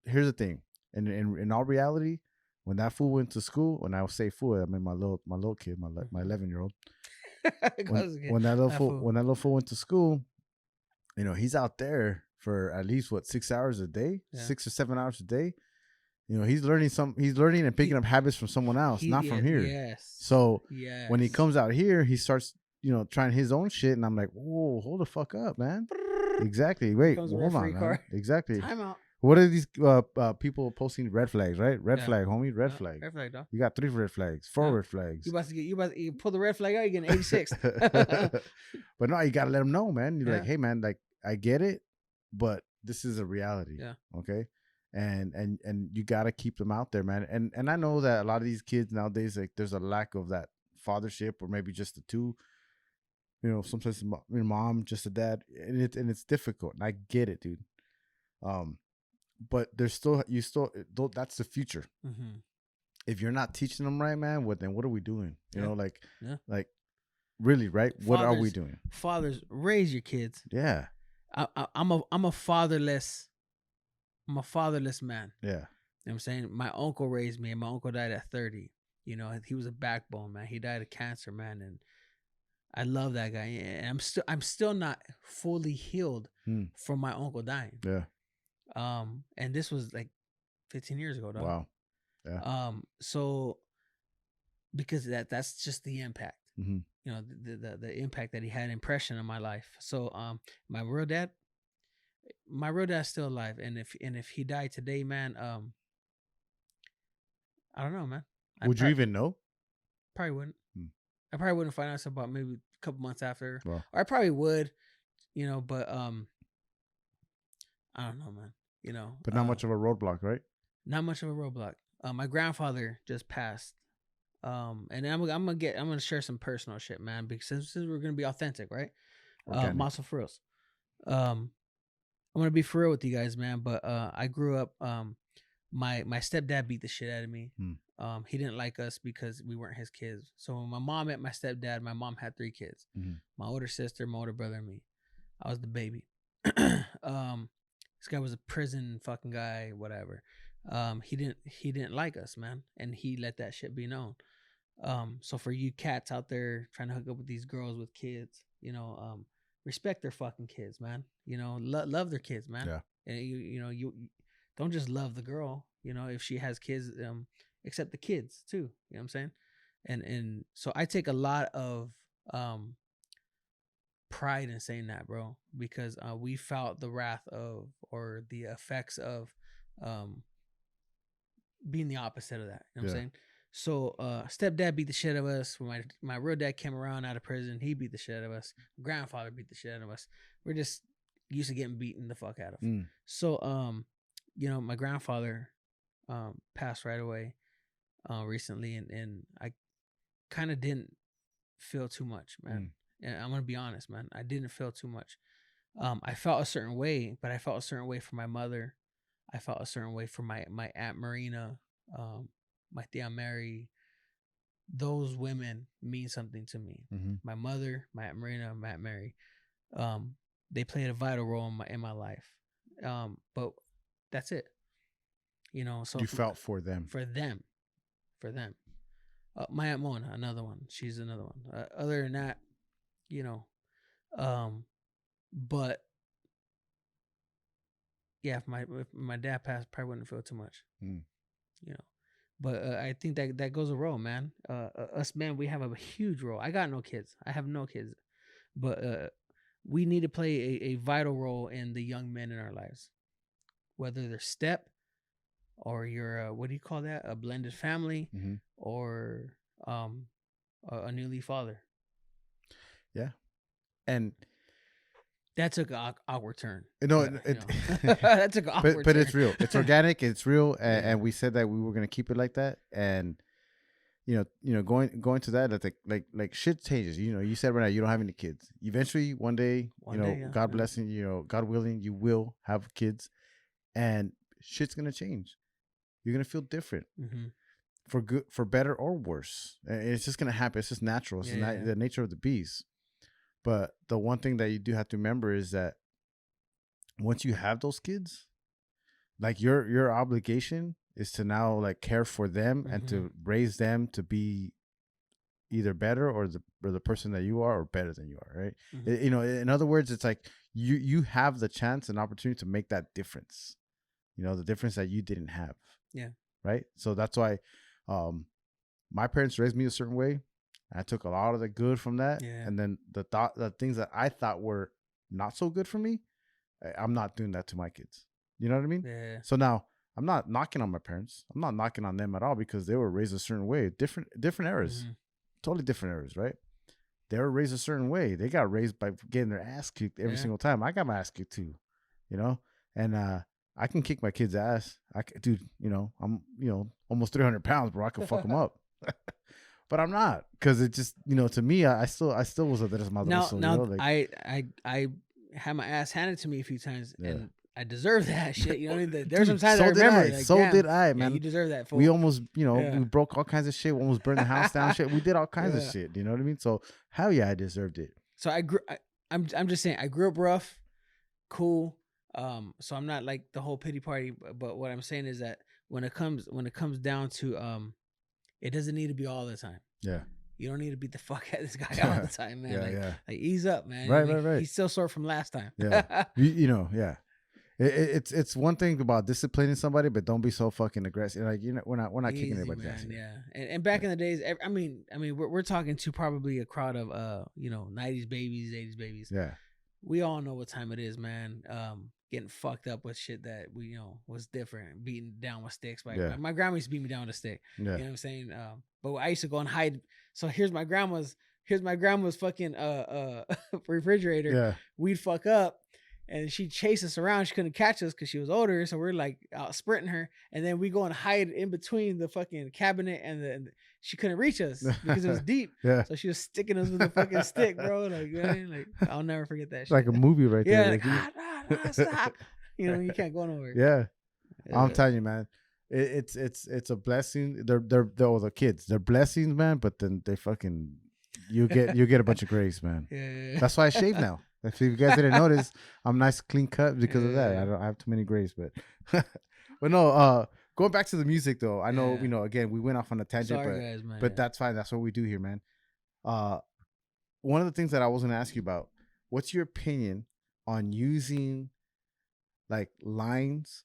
here's the thing. And in all reality, when that fool went to school, when I say fool, I mean my little kid, my 11-year-old. when that little fool went to school, he's out there for at least 6 hours a day, 6 or 7 hours a day. He's learning and picking up habits from someone else, not from here. Yes. So when he comes out here, he starts trying his own shit, and I'm like, whoa, hold the fuck up, man. Exactly. Wait, hold on, man. Exactly. Time out. What are these people posting red flags, right? Red flag, homie. Red flag. Red flag, dog. You got 3 red flags, 4 red flags. You about to pull the red flag out, you're getting 86. But no, you gotta let them know, man. You're like, hey, man, like I get it, but this is a reality. Yeah. Okay. And you gotta keep them out there, man. And I know that a lot of these kids nowadays, like, there's a lack of that fathership, or maybe just the two. Sometimes mom, just a dad, and it's difficult. And I get it, dude. But there's that's the future. If you're not teaching them right, man, then what are we doing? Like really, right? What are we doing? Fathers, raise your kids. Yeah. I'm a fatherless man. Yeah. You know what I'm saying? My uncle raised me, and my uncle died at 30. He was a backbone, man. He died of cancer, man, and I love that guy. And I'm still not fully healed from my uncle dying. Yeah. And this was like 15 years ago, dog. Wow. Yeah. So because that's just the impact. The impact that he had, impression on my life. So my real dad's still alive, and if he died today, man, I don't know, man. Would you even know? Probably wouldn't. I probably wouldn't find out until about maybe a couple months after. Wow. Or I probably would, but I don't know, man. But not much of a roadblock, right? Not much of a roadblock. My grandfather just passed. And I'm gonna share some personal shit, man, because since we're gonna be authentic, right? Muscle Foreelz. I'm gonna be for real with you guys, man. But I grew up. My stepdad beat the shit out of me. He didn't like us because we weren't his kids. So when my mom met my stepdad, my mom had 3 kids: my older sister, my older brother, and me. I was the baby. This guy was a prison fucking guy, whatever. He didn't like us, man, and he let that shit be known. So for you cats out there trying to hook up with these girls with kids, respect their fucking kids, man. Love their kids, man. Yeah. And you don't just love the girl, if she has kids, accept the kids too. You know what I'm saying? And so I take a lot of pride in saying that, bro, because we felt the wrath of, or the effects of being the opposite of that. You know what I'm saying? So stepdad beat the shit out of us. When my real dad came around out of prison, he beat the shit out of us. Grandfather beat the shit out of us. We're just used to getting beaten the fuck out of. So my grandfather passed right away recently, and I kind of didn't feel too much, man. And I'm gonna be honest, man. I didn't feel too much. I felt a certain way, but I felt a certain way for my mother. I felt a certain way for my Aunt Marina, my Tia Mary. Those women mean something to me. My mother, my Aunt Marina, my Aunt Mary. They played a vital role in my life. But that's it. So you felt for them. For them. My Aunt Mona, another one. She's another one. Other than that, but yeah, if my dad passed, probably wouldn't feel too much. But I think that goes a role, man. Us men, we have a huge role. I got no kids. I have no kids, but we need to play a vital role in the young men in our lives, whether they're step or you're what do you call that? A blended family, or a newly father. Yeah, and that took an awkward turn. That took an awkward turn. But it's real. It's organic. It's real. And we said that we were gonna keep it like that. And going to that, that's like shit changes. You said right now you don't have any kids. Eventually, one day, God blessing, God willing, you will have kids, and shit's gonna change. You're gonna feel different. For good, for better or worse. It's just gonna happen. It's just natural. It's the nature of the beast. But the one thing that you do have to remember is that once you have those kids, like your obligation is to now like care for them and to raise them to be either better or the person that you are or better than you are, right? In other words, it's like you have the chance and opportunity to make that difference. The difference that you didn't have. Yeah. Right. So that's why my parents raised me a certain way. I took a lot of the good from that. Yeah. And then the things that I thought were not so good for me, I'm not doing that to my kids. You know what I mean? Yeah. So now I'm not knocking on my parents. I'm not knocking on them at all because they were raised a certain way. Different eras. Totally different eras, right? They were raised a certain way. They got raised by getting their ass kicked every single time. I got my ass kicked too. And I can kick my kid's ass. I'm almost 300 pounds, bro. I can fuck them up. But I'm not, because it just, to me, I still was a desmadroso. I had my ass handed to me a few times, and I deserve that shit. You know what I mean? There's some times I remember. So did I, man. You deserve that. We almost, we broke all kinds of shit. We almost burned the house down. Shit. We did all kinds of shit. You know what I mean? So hell yeah, I deserved it. So I'm just saying, I grew up rough, cool. So I'm not like the whole pity party. But what I'm saying is that when it comes down to it doesn't need to be all the time. Yeah. You don't need to beat the fuck out of this guy all the time, man. Like ease up, man. Right. He's still sore from last time. Yeah. Yeah. It's one thing about disciplining somebody, but don't be so fucking aggressive. Like, we're not easy, kicking anybody's ass. Yeah. And back in the days, I mean, we're talking to probably a crowd of 90s babies, 80s babies. Yeah. We all know what time it is, man. Getting fucked up with shit that we was different, beaten down with sticks. My grandma used to beat me down with a stick. Yeah. You know what I'm saying? But I used to go and hide. So here's my grandma's fucking refrigerator. Yeah. We'd fuck up, and she'd chase us around. She couldn't catch us because she was older, so we're like out sprinting her, and then we go and hide in between the fucking cabinet and she couldn't reach us because it was deep. Yeah. So she was sticking us with a fucking stick, bro. Like I'll never forget that shit. Like a movie right there. Yeah, stop. You can't go nowhere. Yeah. I'm telling you, man. It's a blessing. They're the kids. They're blessings, man, but then they fucking you get a bunch of grace, man. Yeah. That's why I shave now. If you guys didn't notice, I'm nice clean cut because of that. I have too many grays, but no, going back to the music though, I know, again, we went off on a tangent, guys, man, but that's fine. That's what we do here, man. One of the things that I was going to ask you about, what's your opinion on using like lines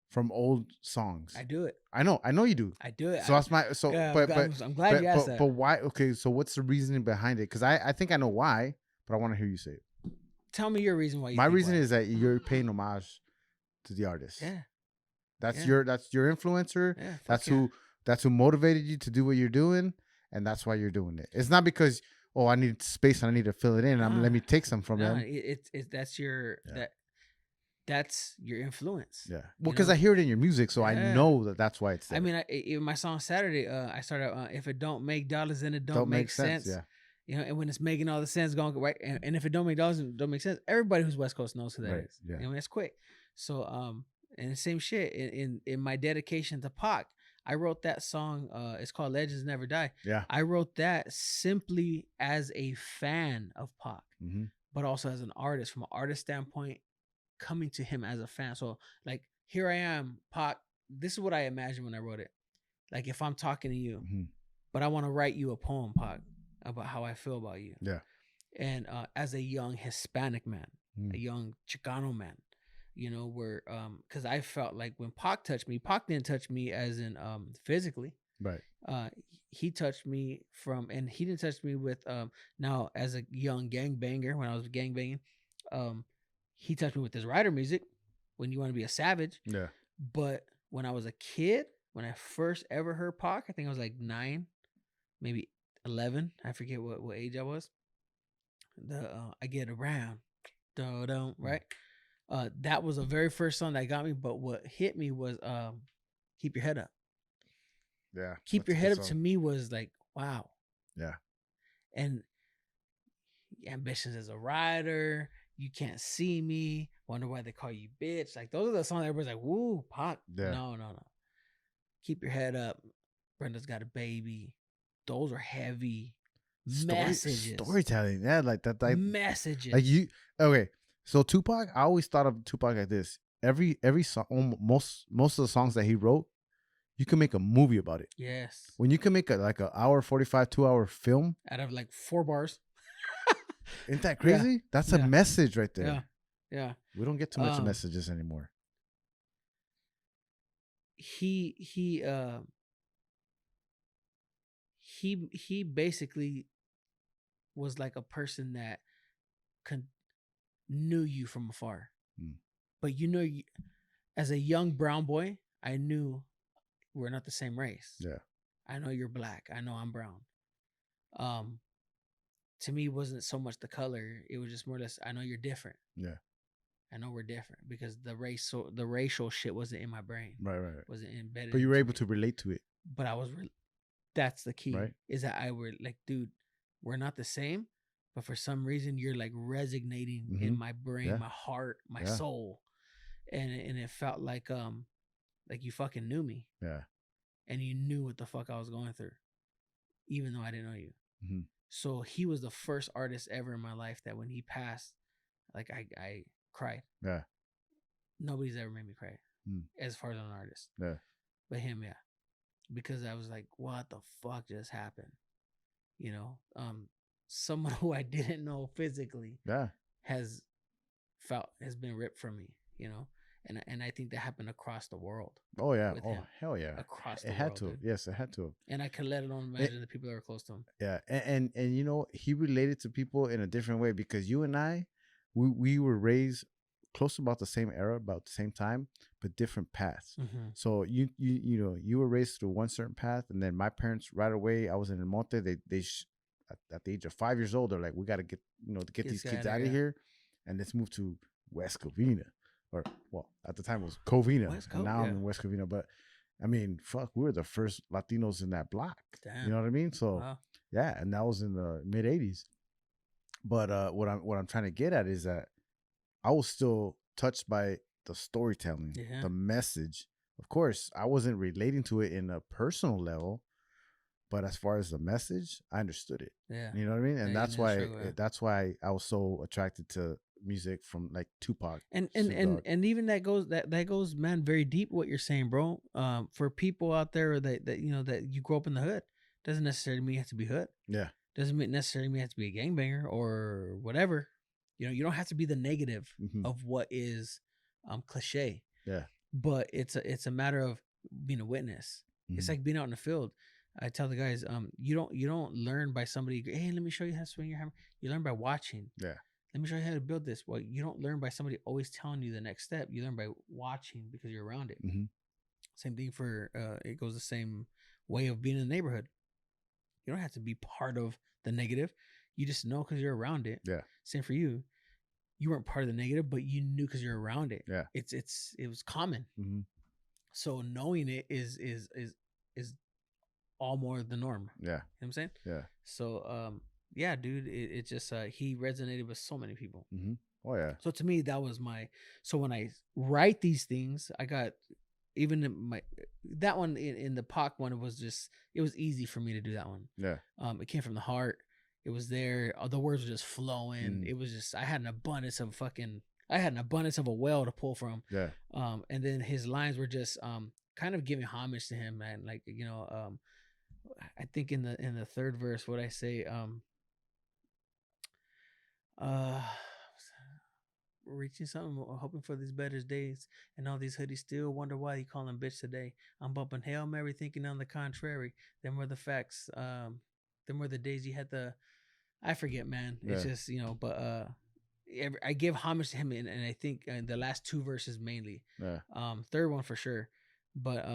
from old songs? I do it. I know you do. I do it. So that's my, but I'm glad you asked that. But why? Okay. So what's the reasoning behind it? Cause I think I know why, but I want to hear you say it. Tell me your reason why you My reason is that you're paying homage to the artist. Yeah. That's your influencer. Yeah, that's who That's who motivated you to do what you're doing, and that's why you're doing it. It's not because I need space and I need to fill it in. Let me take some from them. That's your that's your influence. Yeah. Well, because I hear it in your music, so I know that's why it's there. I mean, even my song Saturday, I started if it don't make dollars, then it don't make sense. Yeah. You know, and when it's making all the sense, going right, and if it don't make dollars, it don't make sense. Everybody who's West Coast knows who that is. Yeah. You know, it's quick. So, and the same shit in my dedication to Pac, I wrote that song. It's called Legends Never Die. Yeah. I wrote that simply as a fan of Pac, but also as an artist, from an artist standpoint, coming to him as a fan. So, like, here I am, Pac. This is what I imagined when I wrote it. Like, if I'm talking to you, but I want to write you a poem, Pac, about how I feel about you. Yeah. And as a young Hispanic man, a young Chicano man, you know, where because I felt like when Pac touched me, Pac didn't touch me as in physically. Right. He touched me and he didn't touch me with now as a young gangbanger when I was gangbanging. He touched me with his rider music, When You Want to Be a Savage. Yeah. But when I was a kid, when I first ever heard Pac, I think I was like 9, maybe 11. I forget what age I was. I Get Around, right? That was the very first song that got me. But what hit me was Keep Your Head Up. Yeah. Keep Your Head Up to me was like, wow. Yeah. And Ambitions as a Rider, You Can't See Me, Wonder Why They Call You Bitch. Like, those are the songs that everybody's like, woo, Pac. Yeah. No. Keep Your Head Up, Brenda's Got a Baby. Those are heavy messages. Storytelling. Yeah, like that. Like, messages. Like okay. So Tupac, I always thought of Tupac like this. Every song, most of the songs that he wrote, you can make a movie about it. Yes. When you can make an hour 45, 2-hour film out of like 4 bars. Isn't that crazy? Yeah. That's a message right there. Yeah. Yeah. We don't get too much messages anymore. He basically was like a person that knew you from afar. But you know, as a young brown boy, I knew we're not the same race. Yeah. I know you're black. I know I'm brown. To me, it wasn't so much the color. It was just more or less, I know you're different. Yeah. I know we're different because the racial shit wasn't in my brain. Right. Wasn't embedded. But you were able to relate to it. But I was, that's the key. Right. Is that I were like, dude, we're not the same, but for some reason you're like resonating in my brain, my heart, my soul. And it felt like you fucking knew me. Yeah. And you knew what the fuck I was going through, even though I didn't know you. So he was the first artist ever in my life that when he passed, like I cried. Yeah. Nobody's ever made me cry as far as an artist. Yeah. But him, yeah. Because I was like, what the fuck just happened? You know, someone who I didn't know physically has been ripped from me, you know? And I think that happened across the world. Oh, yeah. Oh, hell yeah. Across the world. It had to. Dude. Yes, it had to. And I could let alone imagine the people that were close to him. Yeah. And you know, he related to people in a different way because you and I, we were raised close to about the same era, about the same time, but different paths. So you know, you were raised through one certain path, and then my parents right away, I was in El Monte, they at the age of 5 years old, they're like, we got to get these kids out of here and let's move to West Covina. Or, well, at the time it was Covina. And now I'm in West Covina. But, I mean, fuck, we were the first Latinos in that block. Damn. You know what I mean? So, yeah, and that was in the mid-'80s. But what I'm trying to get at is that I was still touched by the storytelling, the message. Of course, I wasn't relating to it in a personal level, but as far as the message, I understood it. Yeah. You know what I mean? And that's why I was so attracted to music from like Tupac. And even that goes, man, very deep what you're saying, bro. For people out there that you know that you grow up in the hood, doesn't necessarily mean you have to be hood. Yeah. Doesn't necessarily mean you have to be a gangbanger or whatever. You know, you don't have to be the negative of what is cliche. Yeah. But it's a matter of being a witness. It's like being out in the field. I tell the guys, you don't learn by somebody, hey, let me show you how to swing your hammer. You learn by watching. Yeah. Let me show you how to build this. Well, you don't learn by somebody always telling you the next step. You learn by watching because you're around it. Same thing for it goes the same way of being in the neighborhood. You don't have to be part of the negative. You just know because you're around it. Yeah. Same for you. You weren't part of the negative, but you knew because you're around it. Yeah. It was common. Mm-hmm. So knowing it is all more the norm. Yeah. You know what I'm saying? Yeah. So yeah, dude, it just he resonated with so many people. Mm-hmm. Oh yeah. So to me, that was so when I write these things, I got even that one in the Pac one, it was easy for me to do that one. Yeah. It came from the heart. It was there. The words were just flowing. It was just, I had an abundance of a well to pull from. Yeah. And then his lines were just kind of giving homage to him, man. Like, you know, I think in the third verse, what I say, we're reaching something, hoping for these better days, and all these hoodies still wonder why you call them bitch today. I'm bumping Hail Mary, thinking on the contrary. Them were the facts. Them were the days you had I forget, man. It's just, you know, but I give homage to him, and I think the last two verses mainly. Yeah. Third one for sure, but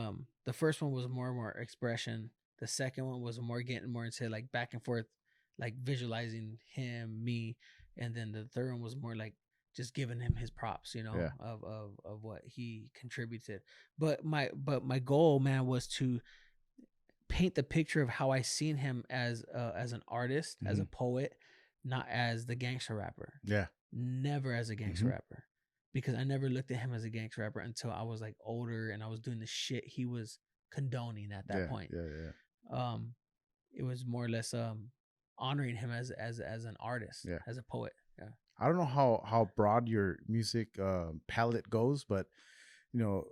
the first one was more and more expression. The second one was getting more into like back and forth, like visualizing him, me, and then the third one was more like just giving him his props, you know, of what he contributed. But my goal, man, was to paint the picture of how I seen him as an artist, as a poet, not as the gangster rapper. Yeah. Never as a gangster rapper, because I never looked at him as a gangster rapper until I was like older and I was doing the shit he was condoning at that point. Yeah. It was more or less honoring him as an artist, as a poet. Yeah. I don't know how broad your music palette goes, but you know,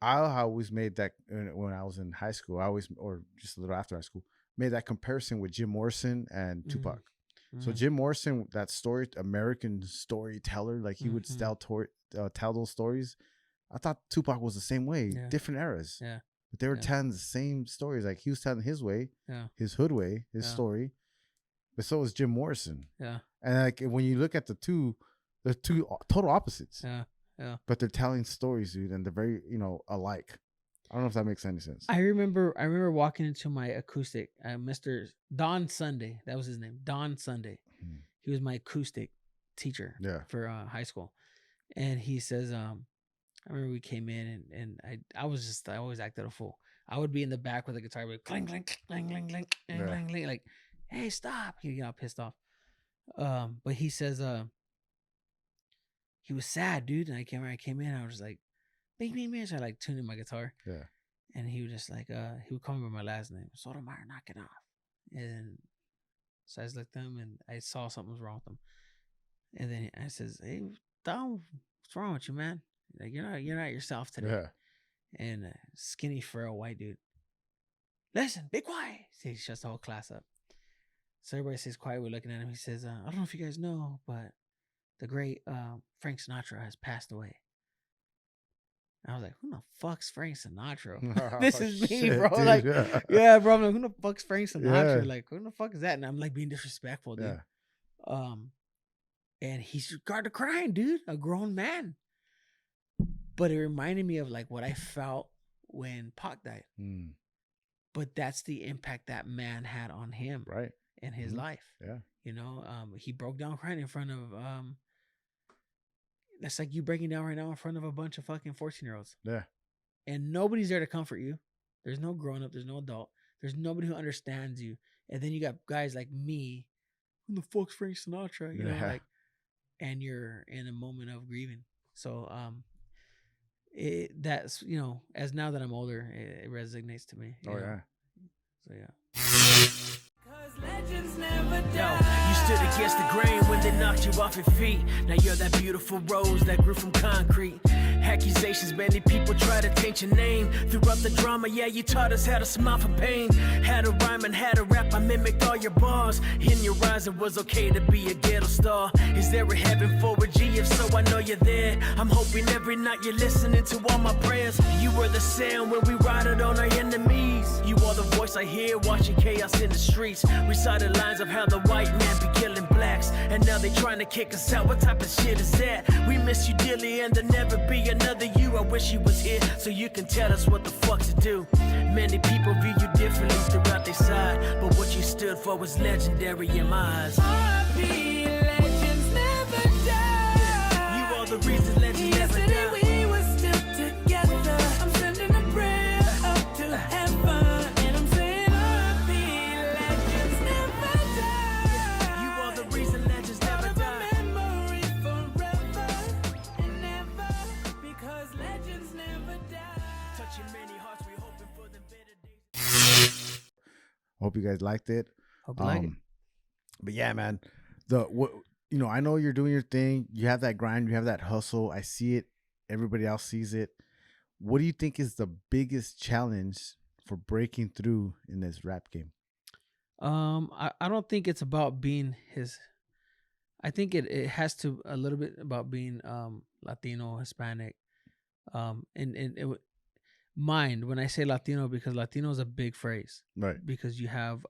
I always made that when I was in high school. Or just a little after high school, made that comparison with Jim Morrison and Tupac. So Jim Morrison, that American storyteller, like he would tell those stories. I thought Tupac was the same way, different eras. Yeah. But they were telling the same stories. Like he was telling his way, his hood way, his story. But so was Jim Morrison. Yeah. And like when you look at they're two total opposites. Yeah. Yeah. But they're telling stories, dude, and they're very, you know, alike. I don't know if that makes any sense. I remember walking into my acoustic, Mr. Don Sunday. That was his name, Don Sunday. He was my acoustic teacher for high school. And he says, I remember we came in and I always acted a fool. I would be in the back with a guitar, like clang, clang, clang, clang, clang, clang, clang, clang, like, hey, stop. He got pissed off. But he says, he was sad, dude. And I came in, I was like, bing, bing, bing. So I like tuned in my guitar. Yeah. And he was just like, he would call me by my last name. Sotomayor, knock it off. And so I just looked at him and I saw something was wrong with him. And then I says, hey, Don, what's wrong with you, man? Like, you're not yourself today. Yeah. And skinny, frail white dude. Listen, be quiet. So he shuts the whole class up. So everybody stays quiet. We're looking at him. He says, I don't know if you guys know, but the great Frank Sinatra has passed away. I was like, who the fuck's Frank Sinatra? This is me, shit, bro. Dude, like, yeah, bro. I'm like, who the fuck's Frank Sinatra? Yeah. Like, who the fuck is that? And I'm like being disrespectful, dude. Yeah. And he started crying, dude. A grown man. But it reminded me of like what I felt when Pac died. But that's the impact that man had on him, right, in his life. Yeah, you know, he broke down crying in front of that's like you breaking down right now in front of a bunch of fucking 14-year-olds. Yeah. And nobody's there to comfort you. There's no grown up. There's no adult. There's nobody who understands you. And then you got guys like me. Who the fuck's Frank Sinatra? You know, like, and you're in a moment of grieving. So, that's, you know, as now that I'm older, it resonates to me. Oh, yeah. So, yeah. Yo, you stood against the grain when they knocked you off your feet. Now you're that beautiful rose that grew from concrete. Accusations, many people try to taint your name. Throughout the drama, yeah, you taught us how to smile for pain. Had a rhyme and had a rap, I mimicked all your bars. In your eyes, it was okay to be a ghetto star. Is there a heaven for a G? If so, I know you're there. I'm hoping every night you're listening to all my prayers. You were the sound when we rided on our enemies. You are the voice I hear watching chaos in the streets. Recited lines of how the white man be killing blacks, and now they trying to kick us out. What type of shit is that? We miss you dearly, and there'll never be another you. I wish you was here so you can tell us what the fuck to do. Many people view you differently throughout their side, but what you stood for was legendary in my eyes. R.I.P. legends never die. You are the reason legends never die. Yesterday we were still together. I'm sending a prayer up to heaven, and I'm saying R.I.P. legends never die. You are the reason legends never die. Memory forever and ever, because legends never die. Touching many hearts, we hoping for them better days. Hope you guys liked it. Hope you like it. But yeah, man, I know you're doing your thing. You have that grind. You have that hustle. I see it. Everybody else sees it. What do you think is the biggest challenge for breaking through in this rap game? I don't think it's about being his. I think it has to a little bit about being Latino, Hispanic, and it mind when I say Latino, because Latino is a big phrase, Right? because you have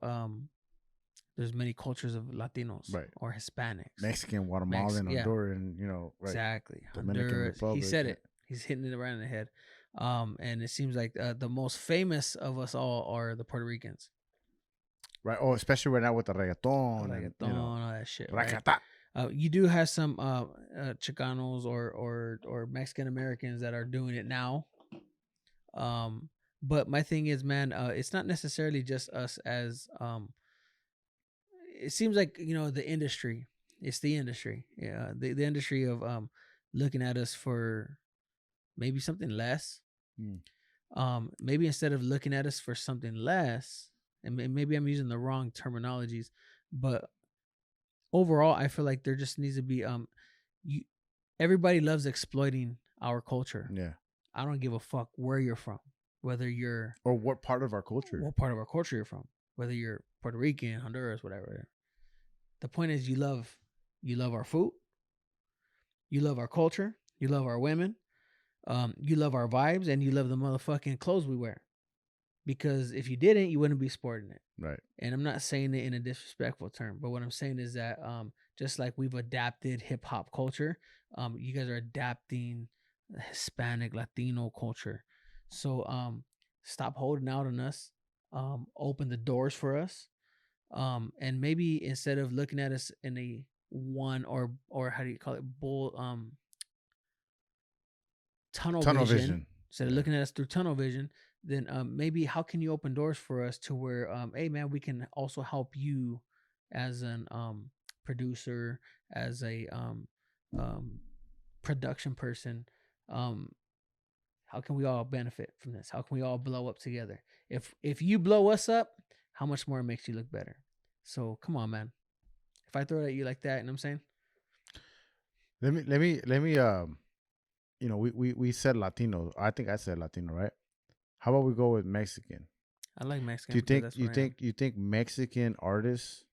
there's many cultures of Latinos, Right, or Hispanics, Mexican, Guatemalan, yeah. Honduran, right? Exactly. Dominican Honduras. He Republic, said yeah. it. He's hitting it right in the head. And it seems like the most famous of us all are the Puerto Ricans. Right. Oh, especially right now with the reggaeton, Reggaeton, all that shit. Right? Rakata. You do have some Chicanos or Mexican Americans that are doing it now. But my thing is, man, it's not necessarily just us as it seems like, the industry. It's the industry. Yeah, the industry of looking at us for maybe something less. Maybe instead of looking at us for something less, and maybe I'm using the wrong terminologies, but overall, I feel like there just needs to be everybody loves exploiting our culture. Yeah. I don't give a fuck where you're from, whether you're or what part of our culture. What part of our culture you're from, whether you're Puerto Rican, Honduras, whatever. The point is, you love our food, you love our culture, you love our women, you love our vibes, and you love the motherfucking clothes we wear. Because if you didn't, you wouldn't be sporting it. Right. And I'm not saying it in a disrespectful term, but what I'm saying is that just like we've adapted hip hop culture, you guys are adapting Hispanic, Latino culture. So stop holding out on us. Open the doors for us. And maybe instead of looking at us in a one or how do you call it, tunnel vision. Instead of looking at us through tunnel vision, then maybe how can you open doors for us to where, hey man, we can also help you as an producer, as a production person. How can we all benefit from this? How can we all blow up together? If you blow us up, how much more it makes you look better? So come on, man. If I throw it at you like that, you know what I'm saying? Let me we said Latino. I think I said Latino, right? How about we go with Mexican? I like Mexican. Do you think Mexican artists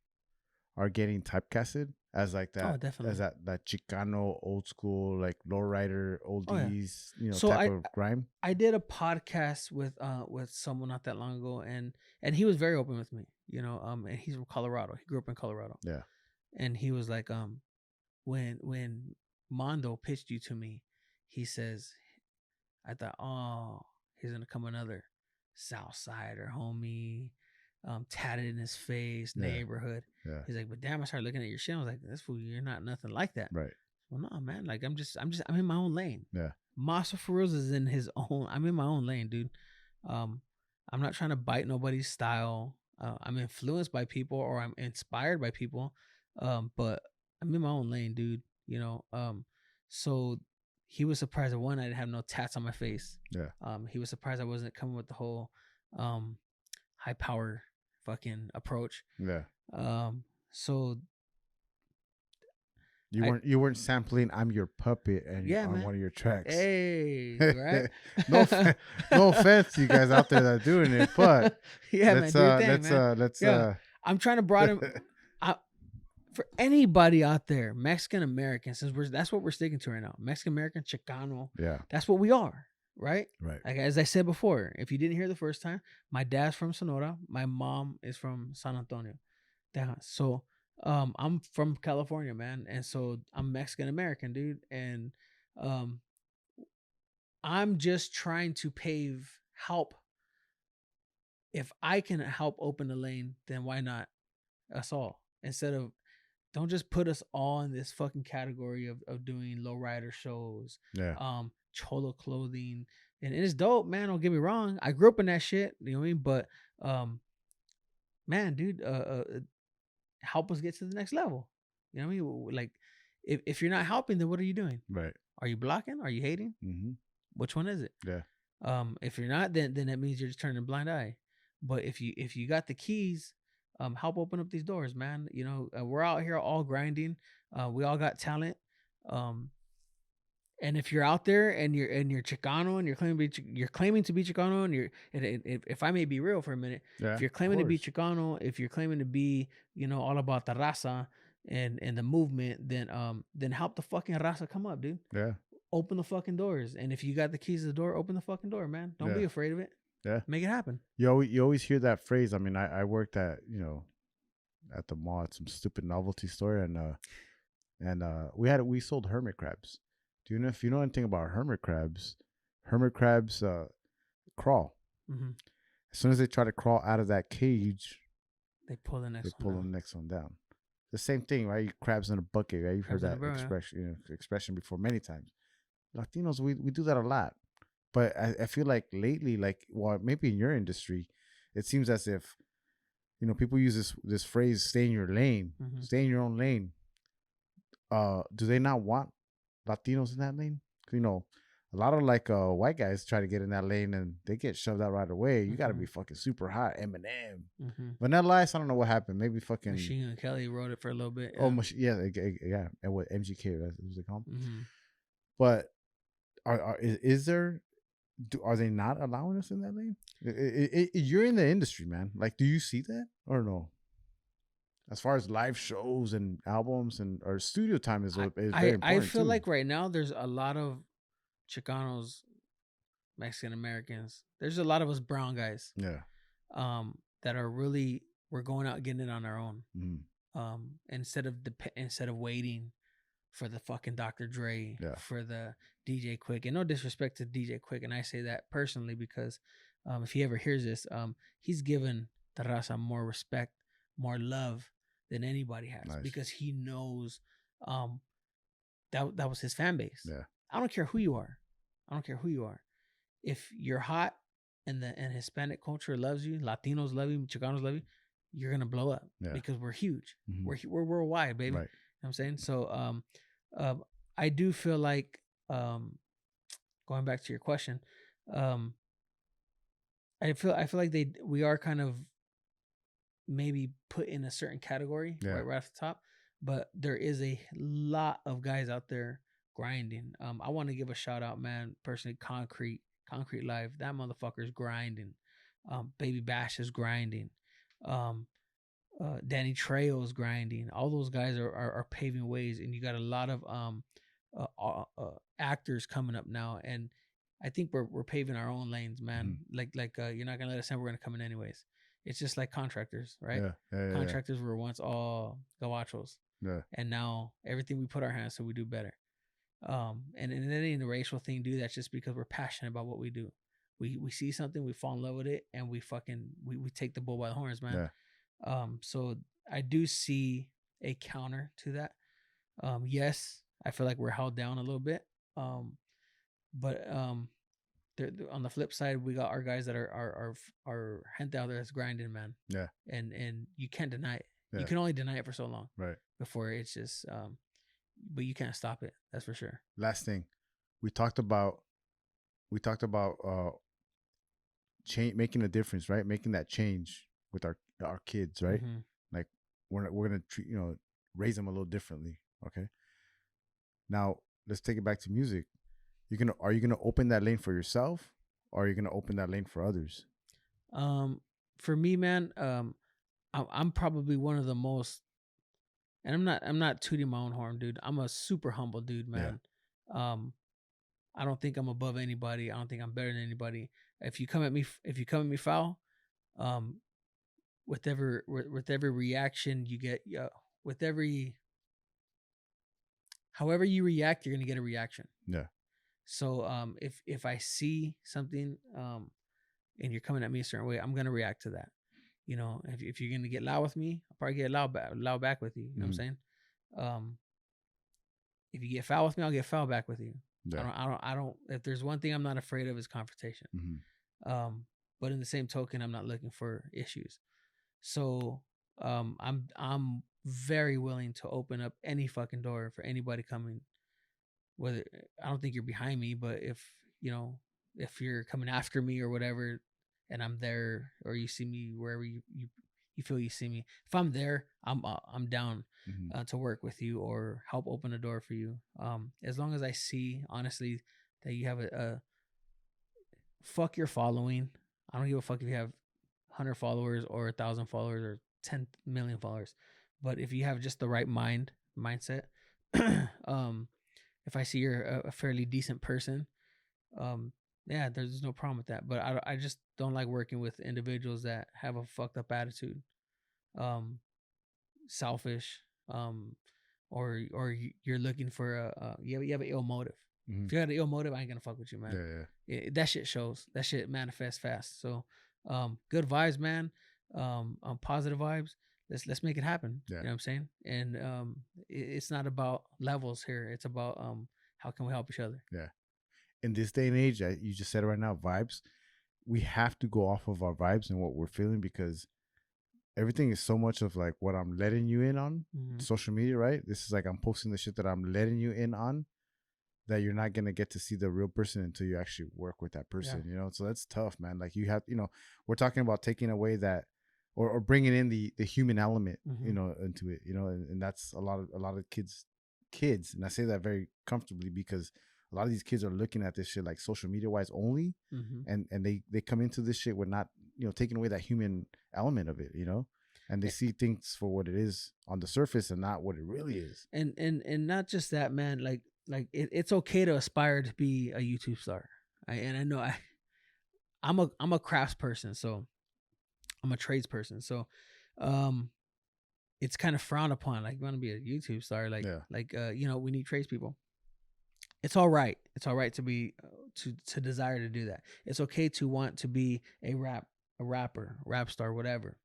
are getting typecasted as like that? Oh, definitely. As that Chicano, old school, like lowrider, oldies, So type of grime. I did a podcast with someone not that long ago, and he was very open with me, and he's from Colorado. He grew up in Colorado. Yeah. And he was like, when Mondo pitched you to me, he says, I thought, oh, he's gonna come another Southsider homie, tatted in his face, neighborhood. Yeah. He's like, but damn, I started looking at your shit. I was like, this fool, you're not nothing like that. Right. Well, no, man. Like, I'm in my own lane. Yeah. Master Foreelz is in his own. I'm in my own lane, dude. I'm not trying to bite nobody's style. I'm influenced by people, or I'm inspired by people. But I'm in my own lane, dude. So he was surprised that one, I didn't have no tats on my face. Yeah. He was surprised I wasn't coming with the whole high power fucking approach. Yeah. So you weren't sampling "I'm Your Puppet" and on man. one of your tracks. Hey, right? no offense to you guys out there that are doing it, but yeah, let's man, I'm trying to broaden for anybody out there, Mexican American, since that's what we're sticking to right now. Mexican American, Chicano. Yeah. That's what we are, right? Right. Like, as I said before, if you didn't hear the first time, my dad's from Sonora, my mom is from San Antonio. So I'm from California, man, and so I'm Mexican American, dude, and I'm just trying to help if I can help open the lane, then why not us all? Instead of, don't just put us all in this fucking category of doing lowrider shows, Yeah. cholo clothing, and it's dope, man. Don't get me wrong. I grew up in that shit, you know what I mean? But man, dude, help us get to the next level. You know what I mean? Like, if you're not helping, then what are you doing? Right. Are you blocking? Are you hating? Mm-hmm. Which one is it? Yeah. If you're not, then that means you're just turning a blind eye. But if you got the keys, help open up these doors, man. You know, we're out here all grinding. We all got talent. And if you're out there and you're Chicano and you're claiming to be Chicano and if I may be real for a minute, Yeah. if you're claiming to be Chicano, if you're claiming to be, you know, all about the raza and the movement, then help the fucking raza come up, dude. Yeah. Open the fucking doors. And if you got the keys to the door, open the fucking door, man. Don't be afraid of it. Yeah. Make it happen. You always hear that phrase. I mean, I worked at, you know, at the mall at some stupid novelty store, and we sold hermit crabs. Do you know if you know anything about hermit crabs? Hermit crabs crawl. Mm-hmm. As soon as they try to crawl out of that cage, they pull the next one down. The same thing, right? Crabs in a bucket, right? You've heard that expression before many times. Latinos, we do that a lot. But I feel like lately, like, well, maybe in your industry, it seems as if, you know, people use this phrase, stay in your lane, stay in your own lane. Do they not want Latinos in that lane? You know, a lot of like white guys try to get in that lane and they get shoved out right away. You got to be fucking super hot. Eminem. Vanilla Ice, I don't know what happened. Maybe fucking Machine Gun Kelly wrote it for a little bit. Yeah. Oh, yeah. And what MGK, that's what they call him. But is there... are they not allowing us in that lane? You're in the industry, man. Like, do you see that or no? As far as live shows and albums and or studio time is very important. I feel like right now there's a lot of Chicanos, Mexican Americans. There's a lot of us brown guys. Yeah. That are really, we're going out getting it on our own. Instead of waiting for the fucking Dr. Dre, for the DJ Quick, and no disrespect to DJ Quick, and I say that personally because if he ever hears this, he's given the raza more respect, more love than anybody has, because he knows that was his fan base. Yeah. I don't care who you are. If you're hot and Hispanic culture loves you, Latinos love you, Chicanos love you, you're gonna blow up because we're huge. We're worldwide, baby. Right. You know what I'm saying? So I do feel like going back to your question, I feel like we are kind of maybe put in a certain category right off the top, but there is a lot of guys out there grinding. I want to give a shout out, man, personally, Concrete Live. That motherfucker's grinding. Baby Bash is grinding. Danny Trejo's grinding. All those guys are paving ways, and you got a lot of actors coming up now, and I think we're paving our own lanes, man. Like you're not gonna let us in, we're gonna come in anyways. It's just like contractors, right? Contractors were once all gabachos, and now everything we put our hands to, we do better. And it ain't a racial thing, dude. That's just because we're passionate about what we do. We see something, we fall in love with it, and we take the bull by the horns, man. So I do see a counter to that. Yes, I feel like we're held down a little bit. But on the flip side, we got our guys that are gente out there that's grinding, man. Yeah. And you can't deny it. Yeah. You can only deny it for so long. Right. Before it's just but you can't stop it. That's for sure. Last thing. We talked about making a difference, right? Making that change with our kids, right? Like we're gonna treat, raise them a little differently. Okay. Now let's take it back to music. Are you gonna open that lane for yourself, or are you gonna open that lane for others? For me, man, I'm probably one of the most, and I'm not tooting my own horn, dude. I'm a super humble dude, man. Yeah. I don't think I'm above anybody. I don't think I'm better than anybody. If you come at me foul, with every reaction you get, however you react, you're gonna get a reaction. Yeah. So if I see something, and you're coming at me a certain way, I'm gonna react to that. You know, if you're gonna get loud with me, I'll probably get loud back with you. You know what I'm saying? If you get foul with me, I'll get foul back with you. Yeah. I don't. If there's one thing I'm not afraid of is confrontation. But in the same token, I'm not looking for issues. So I'm very willing to open up any fucking door for anybody coming. Whether I don't think you're behind me, but if you're coming after me or whatever, and I'm there, or you see me wherever you feel you see me, if I'm there, I'm down to work with you or help open a door for you. As long as I see honestly that you have a fuck your following. I don't give a fuck if you have 100 followers or 1,000 followers or 10 million followers, but if you have just the right mindset, if I see you're a fairly decent person, yeah, there's no problem with that. But I just don't like working with individuals that have a fucked up attitude, selfish, or you're looking for you have an ill motive. If you got an ill motive, I ain't gonna fuck with you, man. That shit shows. That shit manifests fast. So, good vibes, man. Positive vibes. Let's make it happen. You know what I'm saying? And it's not about levels here. It's about how can we help each other. Yeah. In this day and age, you just said it right now, vibes. We have to go off of our vibes and what we're feeling, because everything is so much of like what I'm letting you in on social media, right? This is like I'm posting the shit that I'm letting you in on, that you're not going to get to see the real person until you actually work with that person, you know? So that's tough, man. Like you have, we're talking about taking away that or bringing in the human element, into it, and that's a lot of kids. And I say that very comfortably because a lot of these kids are looking at this shit like social media wise only. And they come into this shit with not, taking away that human element of it, and they see things for what it is on the surface and not what it really is. And not just that, man, like it's okay to aspire to be a YouTube star. I know I'm a crafts person, so I'm a trades person. So, it's kind of frowned upon. Like, you want to be a YouTube star, we need tradespeople. It's all right. It's all right to be to desire to do that. It's okay to want to be a rapper, rap star, whatever.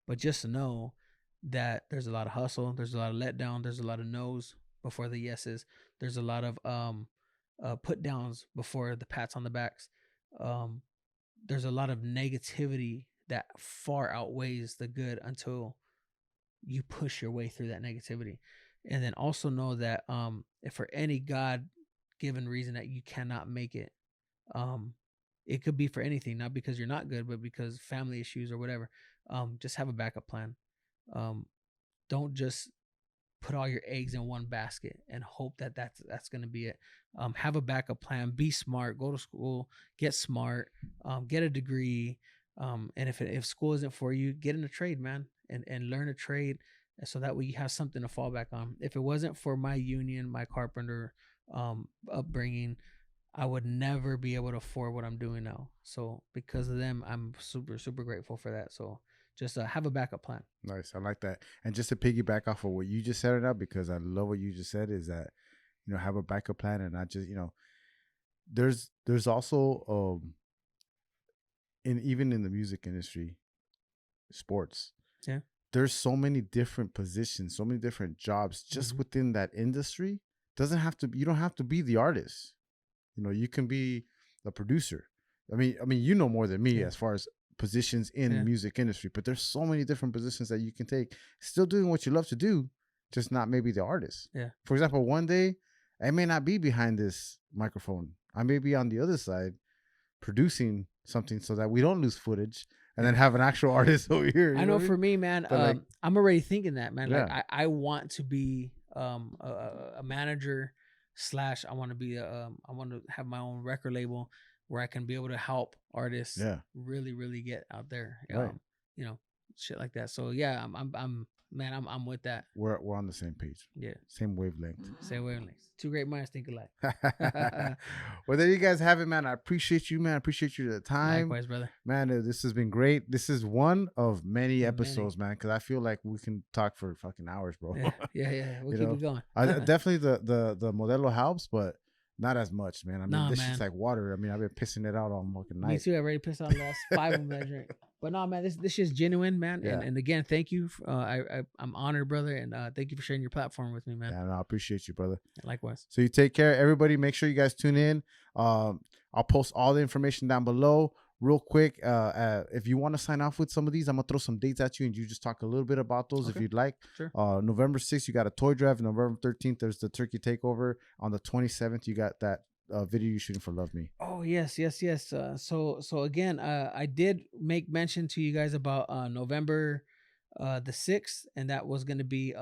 But just to know that there's a lot of hustle, there's a lot of letdown, there's a lot of no's before the yeses. There's a lot of put downs before the pats on the backs. There's a lot of negativity that far outweighs the good until you push your way through that negativity. And then also know that if for any God-given reason that you cannot make it, it could be for anything, not because you're not good, but because family issues or whatever. Just have a backup plan. Don't just put all your eggs in one basket and hope that that's going to be it. Have a backup plan. Be smart. Go to school. Get smart. Get a degree. And if school isn't for you, get in a trade, man, and learn a trade, so that way you have something to fall back on. If it wasn't for my union, my carpenter upbringing, I would never be able to afford what I'm doing now. So because of them, I'm super, super grateful for that. So just have a backup plan. Nice. I like that. And just to piggyback off of what you just said right now, because I love what you just said, is that, have a backup plan and not just, there's also, even in the music industry, sports. Yeah. There's so many different positions, so many different jobs just within that industry. You don't have to be the artist. You can be a producer. I mean, more than me as far as positions in the music industry, but there's so many different positions that you can take, still doing what you love to do, just not maybe the artist. Yeah. For example, one day I may not be behind this microphone. I may be on the other side producing something so that we don't lose footage and then have an actual artist over here. I know for me, man, I'm already thinking that, man. Yeah. Like I want to be a manager / I want to be I want to have my own record label where I can be able to help artists really, really get out there. Right. Shit like that. So yeah, I'm with that. We're on the same page. Yeah. Same wavelength. Same wavelength. Two great minds think alike. Well, there you guys have it, man. I appreciate you, man. I appreciate you the time. Likewise, brother. Man, this has been great. This is one of many episodes, man, because I feel like we can talk for fucking hours, bro. Yeah. We'll keep it going. Definitely the Modelo helps, but Not as much, man. I mean, Nah, this man. shit's like water. I mean, I've been pissing it out all fucking night. Me too. I already pissed out the last 5 of them that I drink. But no, man, this shit's genuine, man. Yeah. And again, thank you. I'm honored, brother, and thank you for sharing your platform with me, man. Yeah, no, I appreciate you, brother. Likewise. So you take care, everybody. Make sure you guys tune in. I'll post all the information down below. Real quick, if you want to sign off with some of these, I'm gonna throw some dates at you, and you just talk a little bit about those if you'd like. Sure. November 6th, you got a toy drive. November 13th, there's the turkey takeover. On the 27th, you got that video you shooting for Love Me. Oh yes. So again, I did make mention to you guys about November the 6th, and that was going to be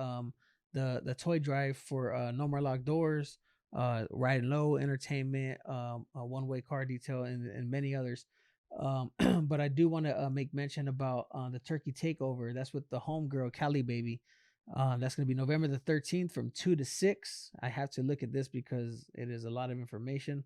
the toy drive for No More Locked Doors, Ride and Low Entertainment, One Way Car Detail, and many others. But I do want to make mention about the turkey takeover. That's with the homegirl Cali Baby. That's going to be November the 13th from 2 to 6. I have to look at this because it is a lot of information.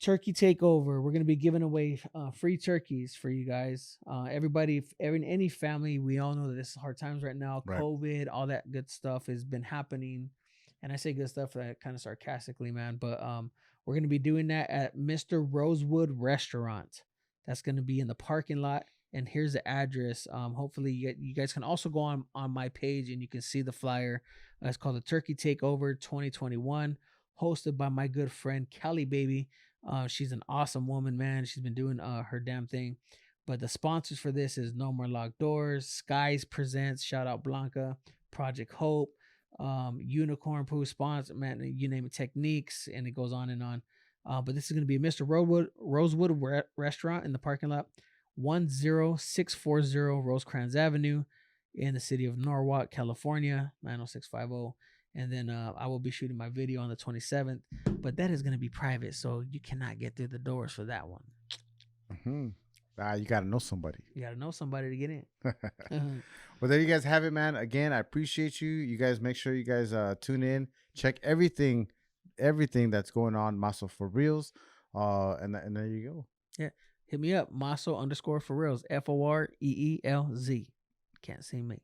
Turkey takeover. We're going to be giving away free turkeys for you guys. Everybody, any family, we all know that this is hard times right now. Right. COVID, all that good stuff has been happening. And I say good stuff kind of sarcastically, man. But we're going to be doing that at Mr. Rosewood Restaurant. That's going to be in the parking lot. And here's the address. Hopefully you guys can also go on my page and you can see the flyer. It's called the Turkey Takeover 2021, hosted by my good friend Cali Baby. She's an awesome woman, man. She's been doing her damn thing. But the sponsors for this is No More Locked Doors, Skies Presents, shout out Blanca, Project Hope, Unicorn Poo sponsor, man, you name it, Techniques, and it goes on and on. But this is going to be Mr. Rosewood Restaurant in the parking lot, 10640 Rosecrans Avenue in the city of Norwalk, California, 90650. And then I will be shooting my video on the 27th, but that is going to be private, so you cannot get through the doors for that one. You got to know somebody. You got to know somebody to get in. Well, there you guys have it, man. Again, I appreciate you. You guys make sure you guys tune in. Check everything that's going on, Maso Foreelz. And there you go. Yeah. Hit me up, Maso_Foreelz, Foreelz. Can't see me.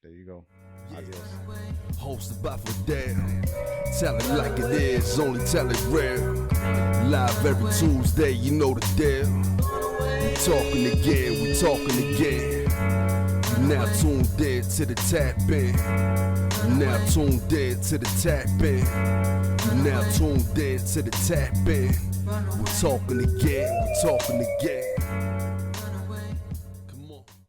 There you go. Adios. Hosted by Foreelz. Tell it like it is, only tell it real. Live every Tuesday, you know the deal. We talking again. You now tuned in to the tap in. You now tuned in to the tap in. You now tuned in to the tap in. We talking again.